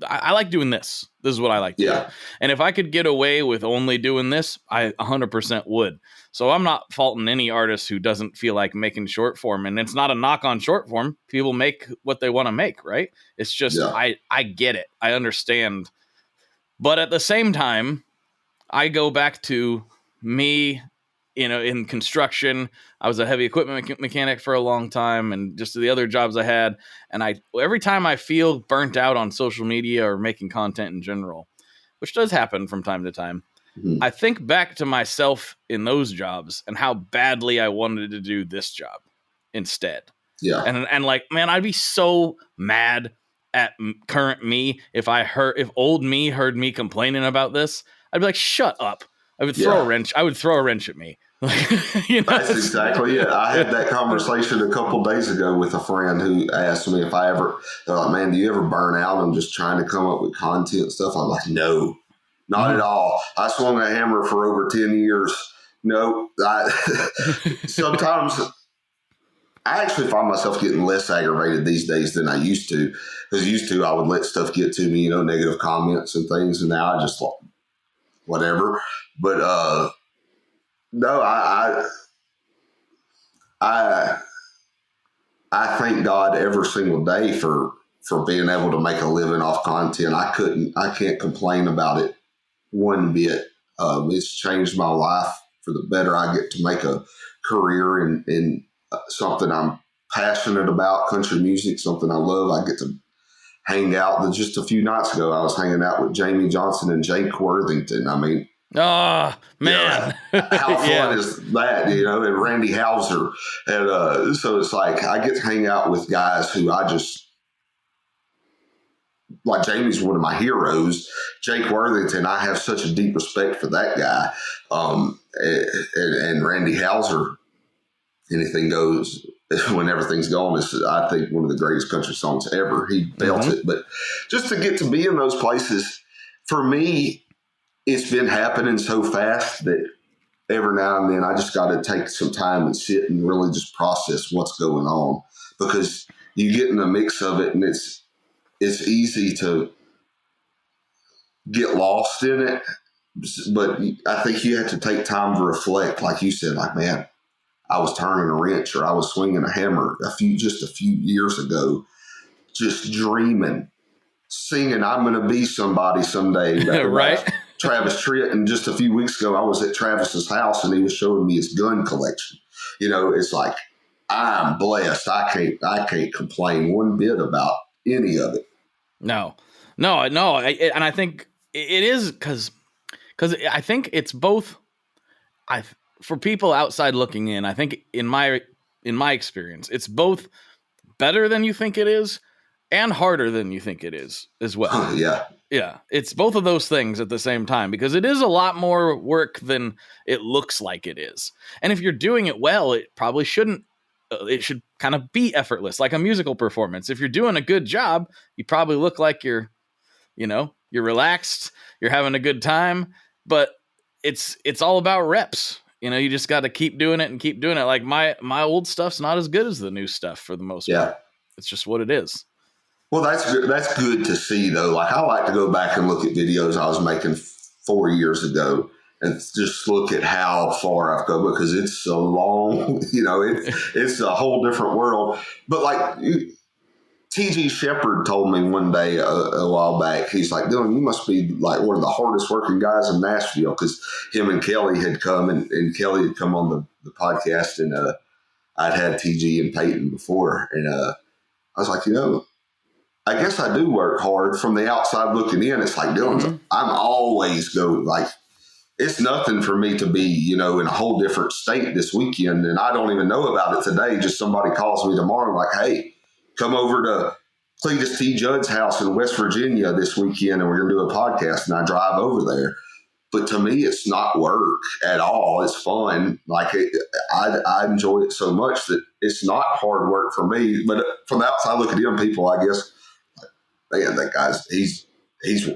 I like doing this. This is what I like to do. And if I could get away with only doing this, I 100% would. So I'm not faulting any artist who doesn't feel like making short form. And it's not a knock on short form. People make what they want to make, right? It's just, I get it. I understand. But at the same time, I go back to me, in construction. I was a heavy equipment mechanic for a long time, and just the other jobs I had. And every time I feel burnt out on social media or making content in general, which does happen from time to time, I think back to myself in those jobs and how badly I wanted to do this job instead. Yeah. And like, man, I'd be so mad at current me if old me heard me complaining about this. I'd be like, shut up. I would throw a wrench. I would throw a wrench at me. That's exactly it. I had that conversation a couple days ago with a friend who asked me if they're like, man, do you ever burn out on just trying to come up with content and stuff? I'm like, no, not at all. I swung a hammer for over 10 years. No, sometimes I actually find myself getting less aggravated these days than I used to. Because I would let stuff get to me, negative comments and things. And now I just like, whatever. But no, I thank God every single day for being able to make a living off content. I can't complain about it one bit. It's changed my life for the better. I get to make a career in something I'm passionate about, country music, something I love. I get to hang out. Just a few nights ago, I was hanging out with Jamie Johnson and Jake Worthington. I mean, oh man, how fun is that? And Randy Hauser, and so it's like I get to hang out with guys who I just like. Jamie's one of my heroes. Jake Worthington, I have such a deep respect for that guy. And Randy Hauser, Anything Goes. When Everything's Gone is, I think, one of the greatest country songs ever. He belts it. But just to get to be in those places, for me, it's been happening so fast that every now and then I just got to take some time and sit and really just process what's going on, because you get in the mix of it and it's easy to get lost in it. But I think you have to take time to reflect, like you said, like, man, I was turning a wrench or I was swinging a hammer just a few years ago, just dreaming, singing, I'm going to be somebody someday. Right. Travis Tritt. And just a few weeks ago, I was at Travis's house and he was showing me his gun collection. It's like, I'm blessed. I can't complain one bit about any of it. No. And I think it is because I think it's both. For people outside looking in, I think in my experience, it's both better than you think it is and harder than you think it is as well. Yeah. It's both of those things at the same time, because it is a lot more work than it looks like it is. And if you're doing it well, it probably shouldn't. It should kind of be effortless, like a musical performance. If you're doing a good job, you probably look like you're relaxed, you're having a good time, but it's all about reps. You just got to keep doing it and keep doing it. Like my old stuff's not as good as the new stuff for the most part. It's just what it is. Well, that's good to see though. Like I like to go back and look at videos I was making 4 years ago and just look at how far I've gone, because it's so long, it's a whole different world. But like T.G. Shepard told me one day a while back, he's like, Dillon, you must be like one of the hardest working guys in Nashville, because him and Kelly had come and Kelly had come on the podcast, and I'd had T.G. and Peyton before. And I was like, I guess I do work hard. From the outside looking in, it's like, Dillon's, I'm always like, it's nothing for me to be, in a whole different state this weekend, and I don't even know about it today. Just somebody calls me tomorrow like, hey, come over to Cletus T. Judd's house in West Virginia this weekend, and we're going to do a podcast, and I drive over there. But to me, it's not work at all. It's fun. Like, I enjoy it so much that it's not hard work for me. But from the outside looking in, people, I guess, man, that guy's, he's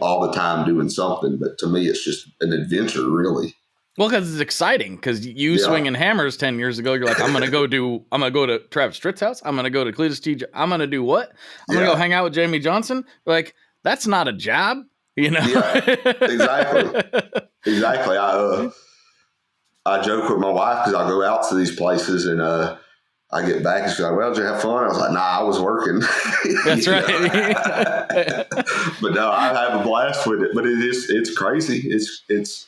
all the time doing something. But to me, it's just an adventure, really. Well, because it's exciting. Because you swinging hammers 10 years ago, you're like, I'm gonna go to Travis Tritt's house. I'm gonna go to Cletus T. I'm gonna do what? I'm gonna go hang out with Jamie Johnson. Like, that's not a job, Yeah, exactly. I joke with my wife because I go out to these places and I get back and she's like, well, did you have fun? I was like, nah, I was working. That's right. But no, I have a blast with it. But it's crazy. It's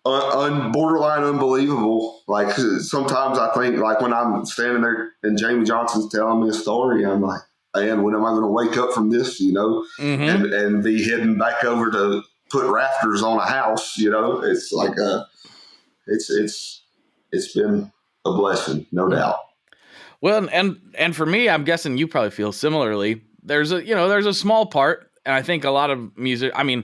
borderline unbelievable. Like, sometimes I think, like, when I'm standing there and Jamie Johnson's telling me a story, I'm like, man, when am I going to wake up from this, and be heading back over to put rafters on a house, It's like, it's been a blessing, no doubt. Well, and for me, I'm guessing you probably feel similarly. There's a small part, and I think a lot of music, I mean,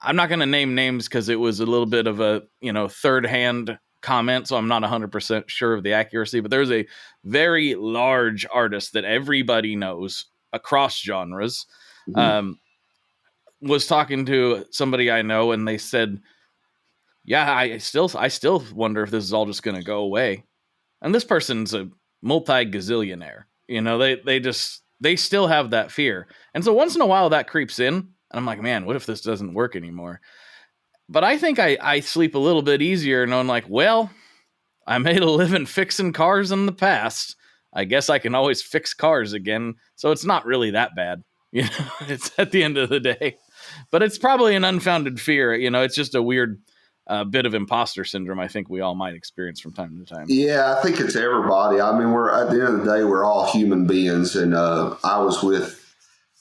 I'm not going to name names because it was a little bit of a, third-hand comment, so I'm not 100% sure of the accuracy, but there's a very large artist that everybody knows across genres. Was talking to somebody I know, and they said, yeah, I still wonder if this is all just going to go away. And this person's a multi-gazillionaire. They still have that fear. And so once in a while that creeps in, and I'm like, man, what if this doesn't work anymore? But I think I sleep a little bit easier knowing, like, well, I made a living fixing cars in the past. I guess I can always fix cars again. So it's not really that bad. It's at the end of the day. But it's probably an unfounded fear. It's just a weird bit of imposter syndrome I think we all might experience from time to time. Yeah, I think it's everybody. I mean, we're at the end of the day, we're all human beings. And I was with,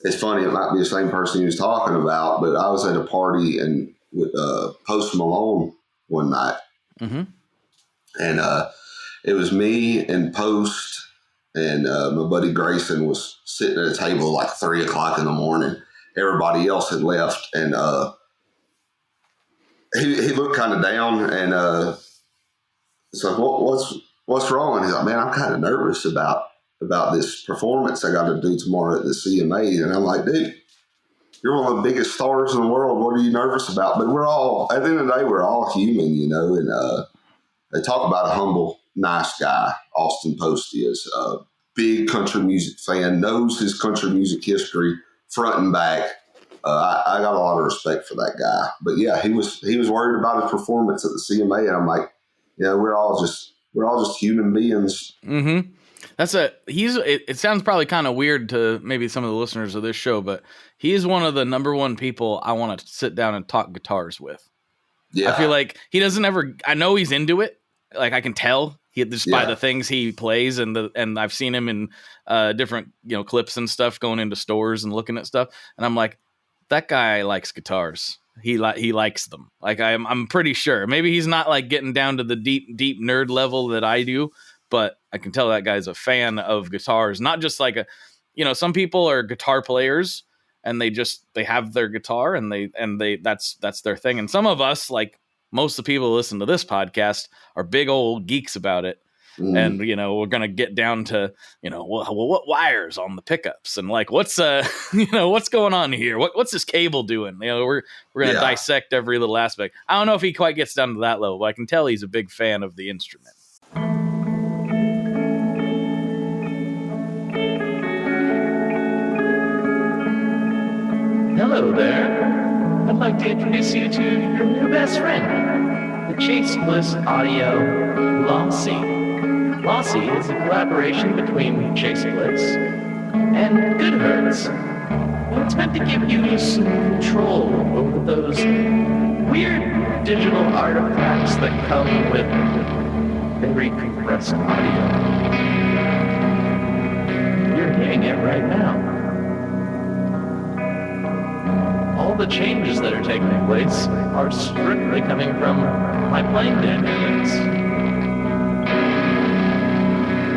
it's funny, it might be the same person he was talking about, but I was at a party and with Post Malone one night. And it was me and Post, and my buddy Grayson was sitting at a table like 3 o'clock in the morning. Everybody else had left, and he looked kind of down, and it's like, what's wrong? And he's like, man, I'm kind of nervous about this performance I got to do tomorrow at the CMA. And I'm like, dude, you're one of the biggest stars in the world. What are you nervous about? But we're all, at the end of the day, we're all human, and they talk about a humble, nice guy. Austin Post is a big country music fan, knows his country music history front and back. I got a lot of respect for that guy. But yeah, he was worried about his performance at the CMA, and I'm like, we're all just human beings. Mm-hmm. It sounds probably kind of weird to maybe some of the listeners of this show, but he's one of the number one people I want to sit down and talk guitars with. Yeah. I feel like he doesn't ever, I know he's into it. Like, I can tell just by the things he plays, and I've seen him in different, clips and stuff, going into stores and looking at stuff. And I'm like, that guy likes guitars. He likes them. Like, I'm pretty sure. Maybe he's not like getting down to the deep nerd level that I do, but I can tell that guy's a fan of guitars. Not just like some people are guitar players and they have their guitar and they that's their thing. And some of us, like most of the people who listen to this podcast, are big old geeks about it. And, we're going to get down to, what wires on the pickups and like, what's going on here? What's this cable doing? We're going to dissect every little aspect. I don't know if he quite gets down to that level, but I can tell he's a big fan of the instrument. Hello there. I'd like to introduce you to your new best friend, the Chase Bliss Audio Lossy. Lossy is a collaboration between Chase Bliss And good hurts. Well, it's meant to give you some control over those weird digital artifacts that come with very compressed audio. You're hearing it right now. All the changes that are taking place are strictly coming from my playing dynamics.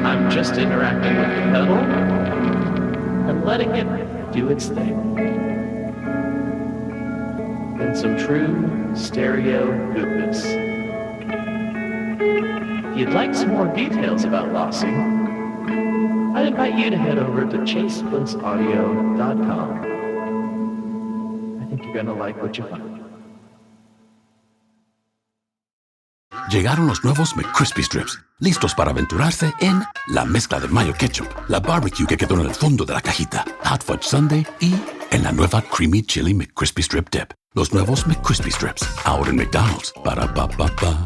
I'm just interacting with the pedal and letting it do its thing. In some true stereo goodness. If you'd like some more details about lossing, I'd invite you to head over to chaseblitzaudio.com. I think you're gonna like what you find. Llegaron los nuevos McCrispy Strips, listos para aventurarse en la mezcla de mayo ketchup, la barbecue que quedó en el fondo de la cajita, Hot Fudge Sundae y en la nueva Creamy Chili McCrispy Strip Dip. Los nuevos McCrispy Strips, ahora en McDonald's. Para pa pa pa.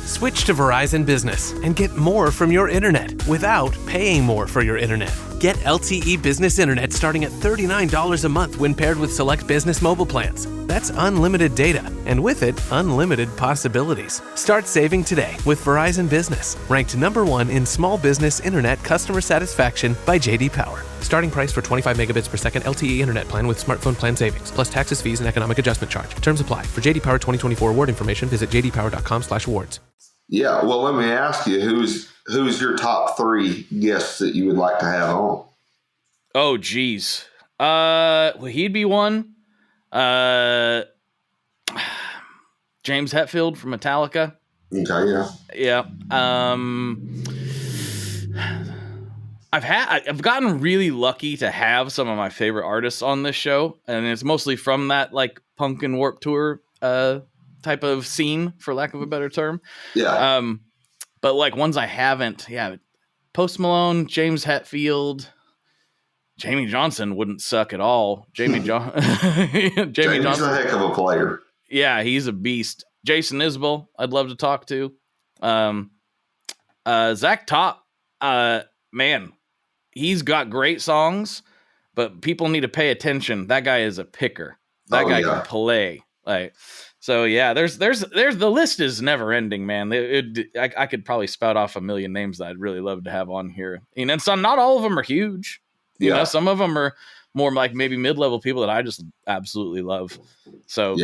Switch to Verizon Business and get more from your internet without paying more for your internet. Get LTE Business Internet starting at $39 a month when paired with select business mobile plans. That's unlimited data, and with it, unlimited possibilities. Start saving today with Verizon Business, ranked #1 in small business internet customer satisfaction by J.D. Power. Starting price for 25 megabits per second LTE internet plan with smartphone plan savings, plus taxes, fees, and economic adjustment charge. Terms apply. For J.D. Power 2024 award information, visit jdpower.com/awards. Yeah, well, let me ask you, who's your top 3 guests that you would like to have on? Oh, geez. Well, he'd be one. James Hetfield from Metallica. Okay, yeah. Yeah. I've gotten really lucky to have some of my favorite artists on this show, and it's mostly from that like punk and Warped Tour type of scene, for lack of a better term. Yeah. But like ones I haven't, Post Malone, James Hetfield, Jamie Johnson wouldn't suck at all. Jamie's Johnson, a heck of a player. Yeah, he's a beast. Jason Isbell, I'd love to talk to. Zach Top, man, he's got great songs, but people need to pay attention. That guy is a picker. That guy can play. Like, so yeah, there's the list is never ending, man. I could probably spout off a million names that I'd really love to have on here. And so not all of them are huge. You know, some of them are more like maybe mid-level people that I just absolutely love. So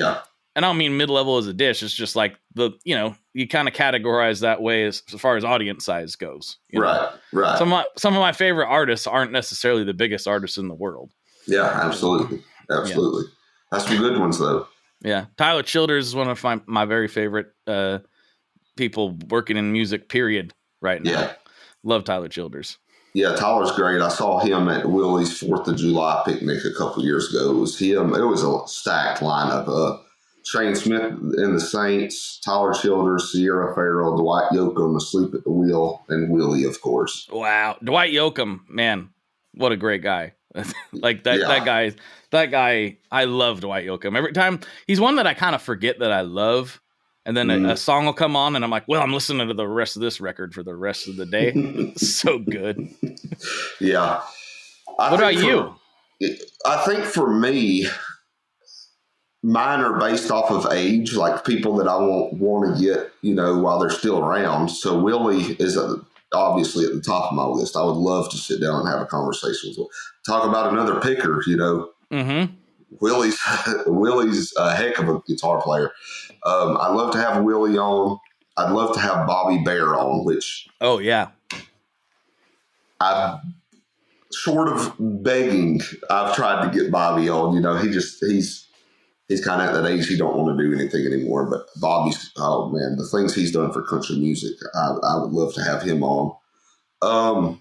and I don't mean mid-level as a dish. It's just like you kind of categorize that way as far as audience size goes. Right. Some of my favorite artists aren't necessarily the biggest artists in the world. Yeah, absolutely. That's some good ones though. Yeah, Tyler Childers is one of my very favorite people working in music, period, right now. Yeah. Love Tyler Childers. Yeah, Tyler's great. I saw him at Willie's 4th of July picnic a couple of years ago. It was him. It was a stacked lineup. Shane Smith and the Saints, Tyler Childers, Sierra Farrell, Dwight Yoakam, Asleep at the Wheel, and Willie, of course. Wow. Dwight Yoakam, man, what a great guy. Like that guy, I love Dwight Yoakam. Every time, he's one that I kind of forget that I love. And then a song will come on and I'm like, well, I'm listening to the rest of this record for the rest of the day. It's so good. Yeah. What about you? I think for me, mine are based off of age, like people that I want to get, while they're still around. So Willie is obviously at the top of my list. I would love to sit down and have a conversation with him. Talk about another picker, Mm-hmm. Willie's a heck of a guitar player. I'd love to have Willie on. I'd love to have Bobby Bear on, which I'm short of begging. I've tried to get Bobby on. He's kind of at that age he don't want to do anything anymore. But Bobby's, oh man, the things he's done for country music, I would love to have him on.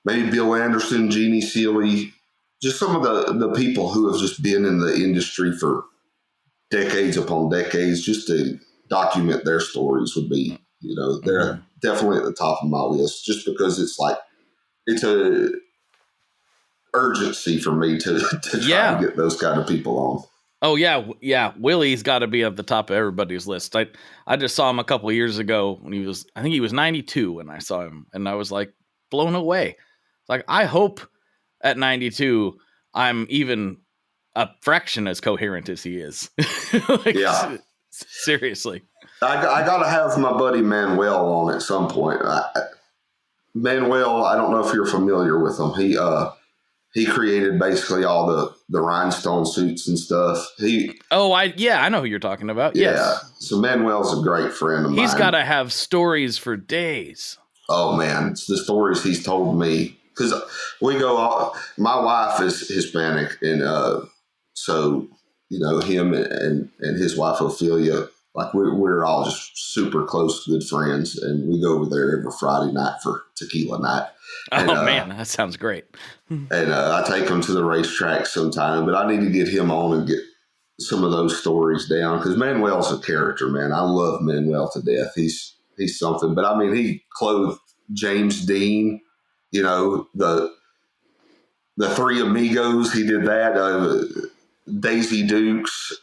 Maybe Bill Anderson, Jeannie Seeley. Just some of the people who have just been in the industry for decades upon decades, just to document their stories would be, they're definitely at the top of my list, just because it's a urgency for me to try to get those kind of people on. Oh yeah. Willie's got to be at the top of everybody's list. I just saw him a couple of years ago when I think he was 92 when I saw him, and I was like blown away. Like, I hope at 92, I'm even a fraction as coherent as he is. Yeah. Seriously. I got to have my buddy Manuel on at some point. Manuel, I don't know if you're familiar with him. He created basically all the rhinestone suits and stuff. I know who you're talking about. Yeah. Yes. So Manuel's a great friend of mine. He's got to have stories for days. Oh man, it's the stories he's told me, because my wife is Hispanic, and so him and his wife Ophelia, like we're all just super close, good friends, and we go over there every Friday night for tequila night. And, man, that sounds great. And I take him to the racetrack sometime, but I need to get him on and get some of those stories down, because Manuel's a character, man. I love Manuel to death. He's something. But I mean, he clothed James Dean, the Three Amigos. He did that. Daisy Dukes,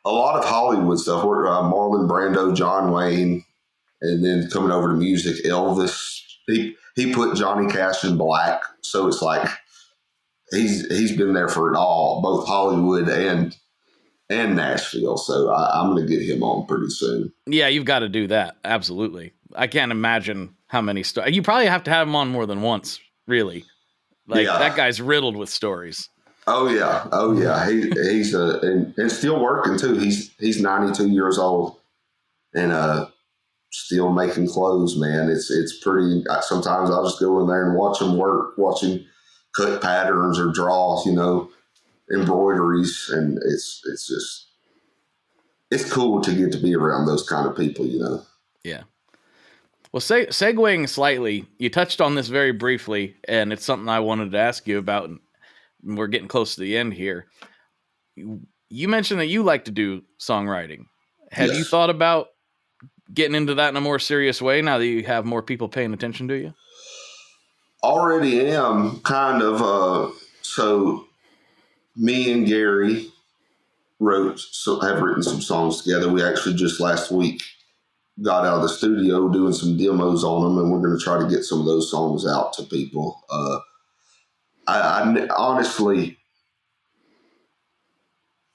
a lot of Hollywood stuff. Marlon Brando, John Wayne, and then coming over to music, Elvis. He put Johnny Cash in black, so it's like he's been there for it all, both Hollywood and Nashville. So I'm going to get him on pretty soon. Yeah, you've got to do that. Absolutely. I can't imagine how many stories. You probably have to have him on more than once, really. That guy's riddled with stories. Oh yeah. He's and still working too. He's 92 years old and still making clothes, man. It's pretty. Sometimes I'll just go in there and watch him work, watching cut patterns or draw, embroideries, and it's cool to get to be around those kind of people, Yeah. Well, segueing slightly, you touched on this very briefly, and it's something I wanted to ask you about. And we're getting close to the end here. You mentioned that you like to do songwriting. Have you thought about getting into that in a more serious way now that you have more people paying attention to you? Already am, kind of. So me and Gary have written some songs together. We actually just last week got out of the studio doing some demos on them, and we're going to try to get some of those songs out to people. I honestly,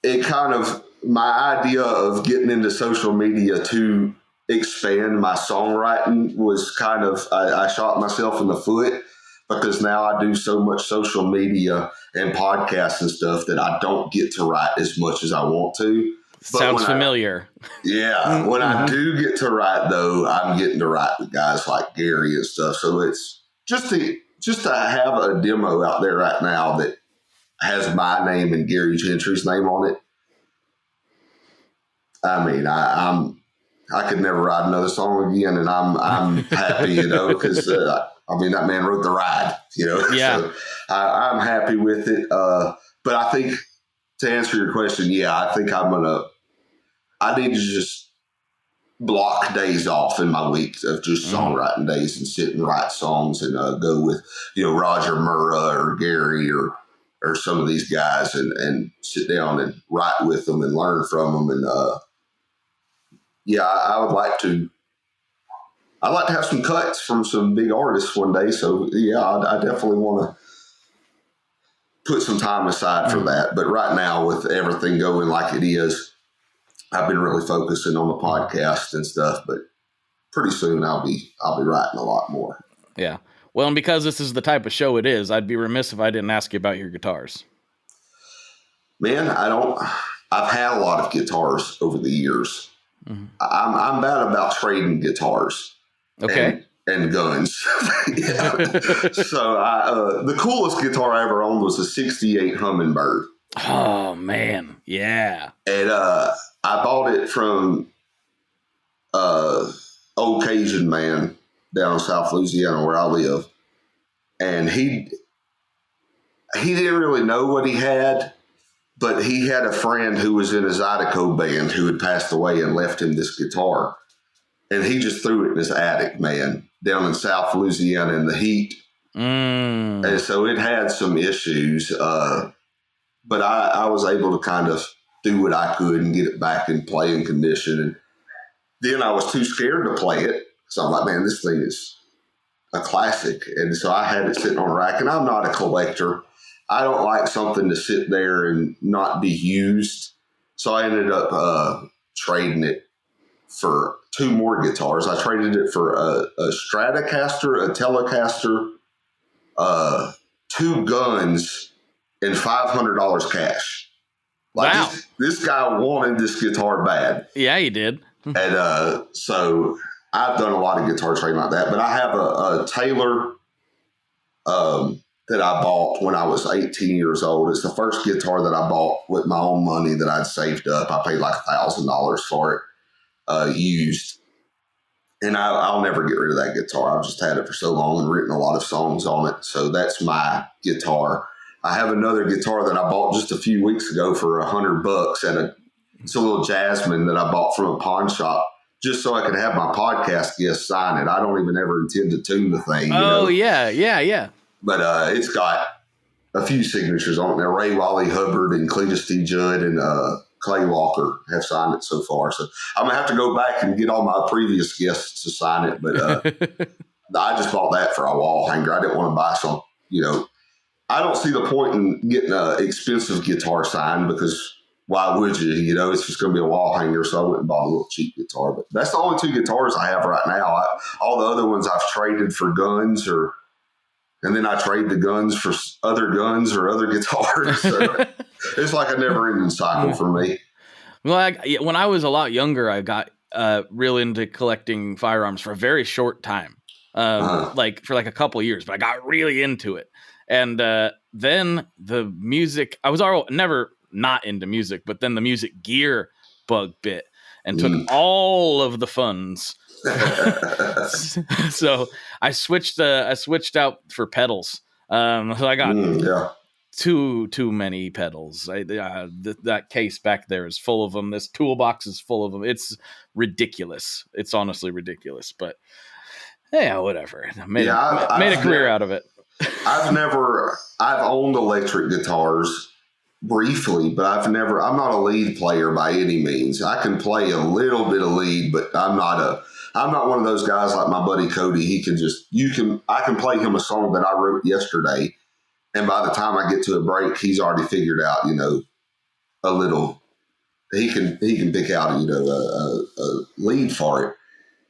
it kind of, my idea of getting into social media to expand my songwriting was kind of, I shot myself in the foot, because now I do so much social media and podcasts and stuff that I don't get to write as much as I want to. Sounds familiar. When I do get to write, though, I'm getting to write with guys like Gary and stuff. So it's just to have a demo out there right now that has my name and Gary Gentry's name on it. I mean, I could never write another song again, and I'm happy, because that man wrote the ride, Yeah. So I'm happy with it. But I think, to answer your question, I think I need to just block days off in my week of just songwriting days and sit and write songs and go with, Roger Murrah or Gary or some of these guys and sit down and write with them and learn from them. And I'd like to have some cuts from some big artists one day. So I definitely want to put some time aside for that. But right now, with everything going like it is, I've been really focusing on the podcast and stuff. But pretty soon I'll be writing a lot more. Yeah. Well, and because this is the type of show it is, I'd be remiss if I didn't ask you about your guitars. Man, I've had a lot of guitars over the years. Mm-hmm. I'm bad about trading guitars. Okay. And guns. So the coolest guitar I ever owned was a 68 Humminbird. Oh, man. Yeah. And I bought it from old Cajun man down in South Louisiana where I live. And he didn't really know what he had, but he had a friend who was in a Zydeco band who had passed away and left him this guitar. And he just threw it in his attic, man, down in South Louisiana in the heat. And so it had some issues. But I was able to kind of do what I could and get it back in playing condition. And then I was too scared to play it. So I'm like, man, this thing is a classic. And so I had it sitting on a rack. And I'm not a collector. I don't like something to sit there and not be used. So I ended up trading it for 2 more guitars. I traded it for a Stratocaster, a Telecaster, 2 guns, and $500 cash. Like wow. This guy wanted this guitar bad. Yeah, he did. And so I've done a lot of guitar trading like that. But I have a Taylor that I bought when I was 18 years old. It's the first guitar that I bought with my own money that I'd saved up. I paid like $1,000 for it, used. And I'll never get rid of that guitar. I've just had it for so long and written a lot of songs on it. So that's my guitar. I have another guitar that I bought just a few weeks ago for $100, and it's a little Jasmine that I bought from a pawn shop just so I could have my podcast guest sign it. I don't even ever intend to tune the thing. Yeah. But it's got a few signatures on it now. Ray Wally Hubbard and Cletus T. Judd and Clay Walker have signed it so far. So I'm going to have to go back and get all my previous guests to sign it. But I just bought that for a wall hanger. I didn't want to buy some, I don't see the point in getting an expensive guitar signed because why would you? It's just going to be a wall hanger. So I went and bought a little cheap guitar. But that's the only 2 guitars I have right now. All the other ones I've traded for guns and then I trade the guns for other guns or other guitars. So it's like a never-ending cycle for me. Well, when I was a lot younger, I got real into collecting firearms for a very short time, like for a couple of years. But I got really into it, and then the music. I was never not into music, but then the music gear bug bit and took all of the funds. So I switched out for pedals. So I got too many pedals. That case back there is full of them. This toolbox is full of them. It's ridiculous. It's honestly ridiculous. But yeah, whatever. I made a career out of it. I've owned electric guitars briefly, but I'm not a lead player by any means. I can play a little bit of lead, but I'm not one of those guys like my buddy Cody. I can play him a song that I wrote yesterday, and by the time I get to a break, he's already figured out, a little. He can pick out, a lead for it.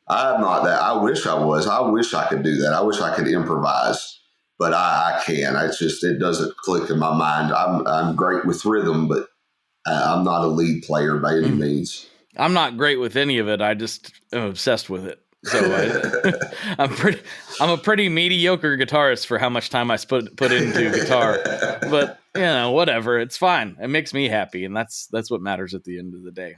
I'm not that. I wish I was. I wish I could do that. I wish I could improvise, but I can't. It doesn't click in my mind. I'm great with rhythm, but I'm not a lead player by any means. I'm not great with any of it. I just am obsessed with it. So I'm a pretty mediocre guitarist for how much time I put into guitar. But whatever, it's fine. It makes me happy, and that's what matters at the end of the day.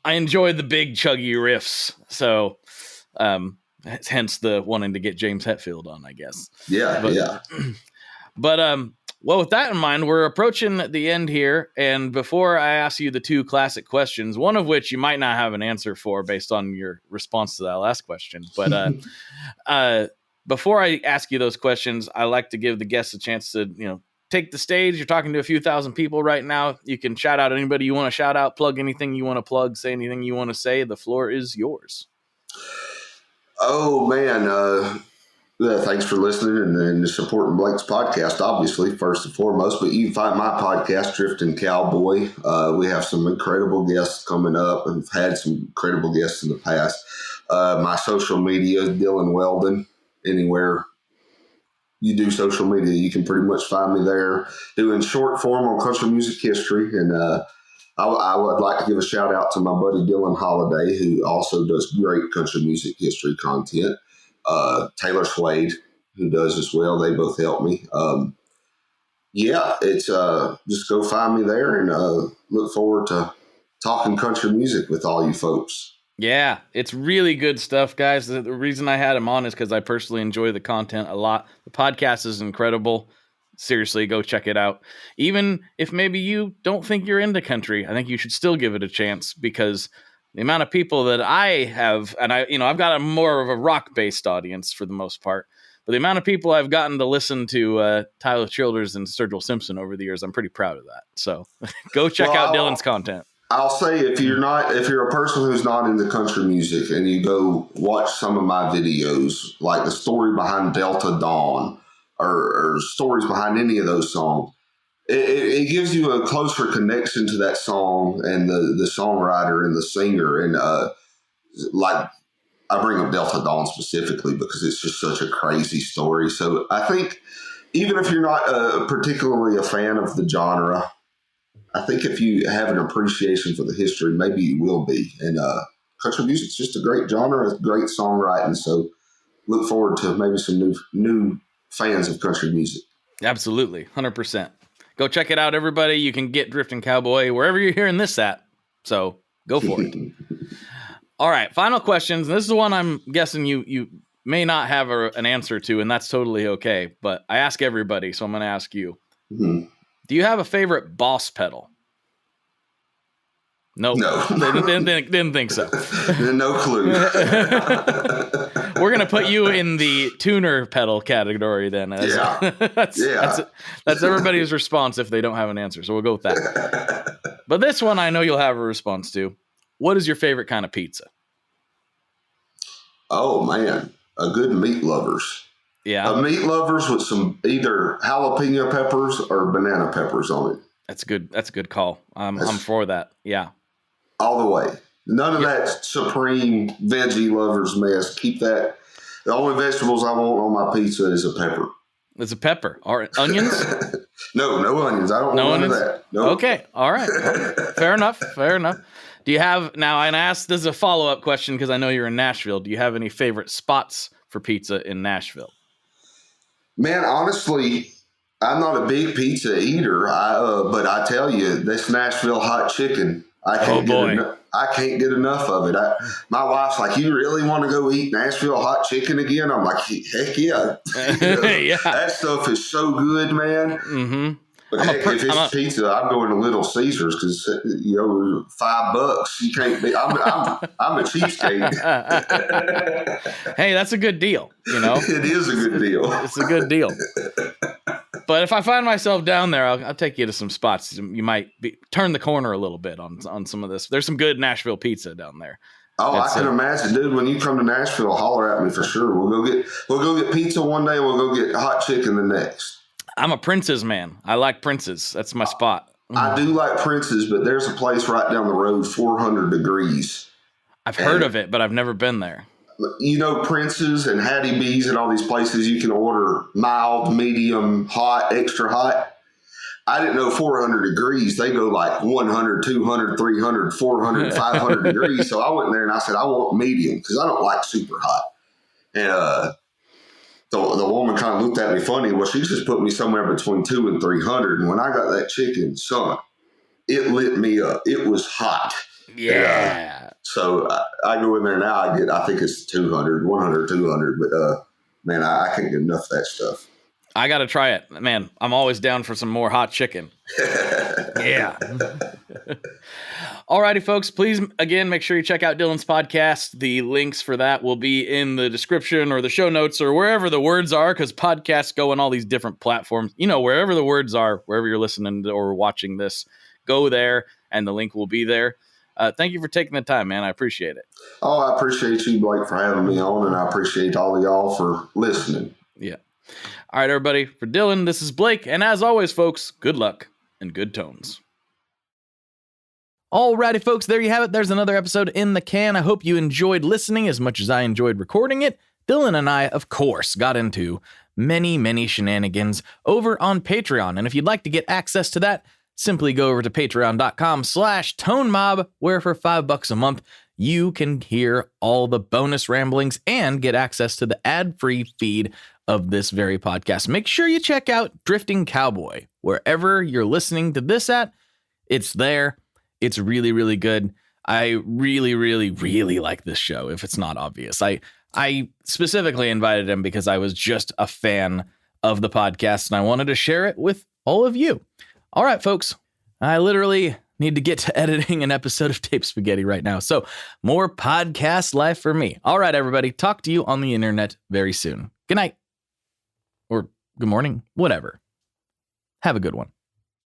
I enjoy the big chuggy riffs. So hence the wanting to get James Hetfield on, I guess. But well, with that in mind, we're approaching the end here. And before I ask you the 2 classic questions, one of which you might not have an answer for based on your response to that last question. But before I ask you those questions, I like to give the guests a chance to, take the stage. You're talking to a few thousand people right now. You can shout out anybody you want to shout out, plug anything you want to plug, say anything you want to say. The floor is yours. Oh, man. Thanks for listening and supporting Blake's podcast, obviously, first and foremost. But you can find my podcast, Drifting Cowboy. We have some incredible guests coming up. We've had some incredible guests in the past. My social media is Dillon Weldon. Anywhere you do social media, you can pretty much find me there doing short form on country music history. And I would like to give a shout out to my buddy Dylan Holiday, who also does great country music history content. Taylor Slade, who does as well. They both help me. It's just go find me there, and look forward to talking country music with all you folks. Yeah, it's really good stuff, guys. The reason I had him on is because I personally enjoy the content a lot. The podcast is incredible. Seriously, go check it out. Even if maybe you don't think you're into country, I think you should still give it a chance, because the amount of people that I have, and I've got a more of a rock-based audience for the most part, but the amount of people I've gotten to listen to Tyler Childers and Sturgill Simpson over the years, I'm pretty proud of that. So go check out Dylan's content. I'll say if you're a person who's not into country music and you go watch some of my videos, like the story behind Delta Dawn or stories behind any of those songs. It gives you a closer connection to that song and the songwriter and the singer. And like I bring up Delta Dawn specifically because it's just such a crazy story. So I think even if you're not particularly a fan of the genre, I think if you have an appreciation for the history, maybe you will be. And country music's just a great genre, a great songwriting. So look forward to maybe some new fans of country music. Absolutely, 100%. Go check it out, everybody. You can get Drifting Cowboy wherever you're hearing this at. So go for it. All right, final questions. This is the one I'm guessing you may not have an answer to, and that's totally okay. But I ask everybody, so I'm going to ask you. Mm-hmm. Do you have a favorite Boss pedal? Nope. No. Didn't think so. No clue. We're going to put you in the tuner pedal category then. That's everybody's response if they don't have an answer. So we'll go with that. But this one I know you'll have a response to. What is your favorite kind of pizza? Oh, man. A good meat lovers. Yeah. A meat lovers with some either jalapeno peppers or banana peppers on it. That's good. That's a good call. I'm for that. Yeah. All the way. None of that supreme veggie lovers mess. Keep that. The only vegetables I want on my pizza is a pepper. It's a pepper. Or onions? No onions. I don't want none of that. Nope. Okay. All right. Fair enough. Do you have, now, and I asked this as a follow-up question because I know you're in Nashville. Do you have any favorite spots for pizza in Nashville? Man, honestly, I'm not a big pizza eater, but I tell you, this Nashville hot chicken, I can't get enough of it. My wife's like, you really want to go eat Nashville hot chicken again? I'm like, heck yeah. Yeah. That stuff is so good, man. Mm-hmm. But if it's pizza, I'm going to Little Caesars because $5. You can't be. I'm a cheapskate. Hey, that's a good deal. It is a good deal. It's a good deal. But if I find myself down there, I'll take you to some spots. You might turn the corner a little bit on some of this. There's some good Nashville pizza down there. Oh, I can imagine, dude. When you come to Nashville, holler at me for sure. We'll go get pizza one day. We'll go get hot chicken the next. I'm a Prince's man. I like Prince's. That's my spot. I do like Prince's, but there's a place right down the road, 400 Degrees. I've heard of it, but I've never been there. Prince's and Hattie B's and all these places you can order mild, medium, hot, extra hot. I didn't know 400 degrees. They go like 100, 200, 300, 400, 500 degrees. So I went in there and I said, I want medium because I don't like super hot. And the woman kind of looked at me funny. Well, she just put me somewhere between 200 and 300. And when I got that chicken, son, it lit me up. It was hot. Yeah. So I go in there now. I think it's 200, 100, 200. But man, I can't get enough of that stuff. I got to try it. Man, I'm always down for some more hot chicken. Yeah. Alrighty, folks. Please, again, make sure you check out Dillon's podcast. The links for that will be in the description or the show notes or wherever the words are, because podcasts go on all these different platforms. Wherever the words are, wherever you're listening to or watching this, go there, and the link will be there. Thank you for taking the time, man. I appreciate it. Oh, I appreciate you, Blake, for having me on, and I appreciate all of y'all for listening. Yeah. All right, everybody. For Dillon, this is Blake, and as always, folks, good luck and good tones. Alrighty, folks, there you have it. There's another episode in the can. I hope you enjoyed listening as much as I enjoyed recording it. Dillon and I, of course, got into many, many shenanigans over on Patreon, and if you'd like to get access to that, simply go over to patreon.com/tonemob, where for $5 a month, you can hear all the bonus ramblings and get access to the ad-free feed of this very podcast. Make sure you check out Drifting Cowboy. Wherever you're listening to this at, it's there. It's really, really good. I really, really, really like this show, if it's not obvious. I specifically invited him because I was just a fan of the podcast, and I wanted to share it with all of you. All right, folks. I literally need to get to editing an episode of Tape Spaghetti right now. So more podcast life for me. All right, everybody. Talk to you on the internet very soon. Good night. Or good morning. Whatever. Have a good one.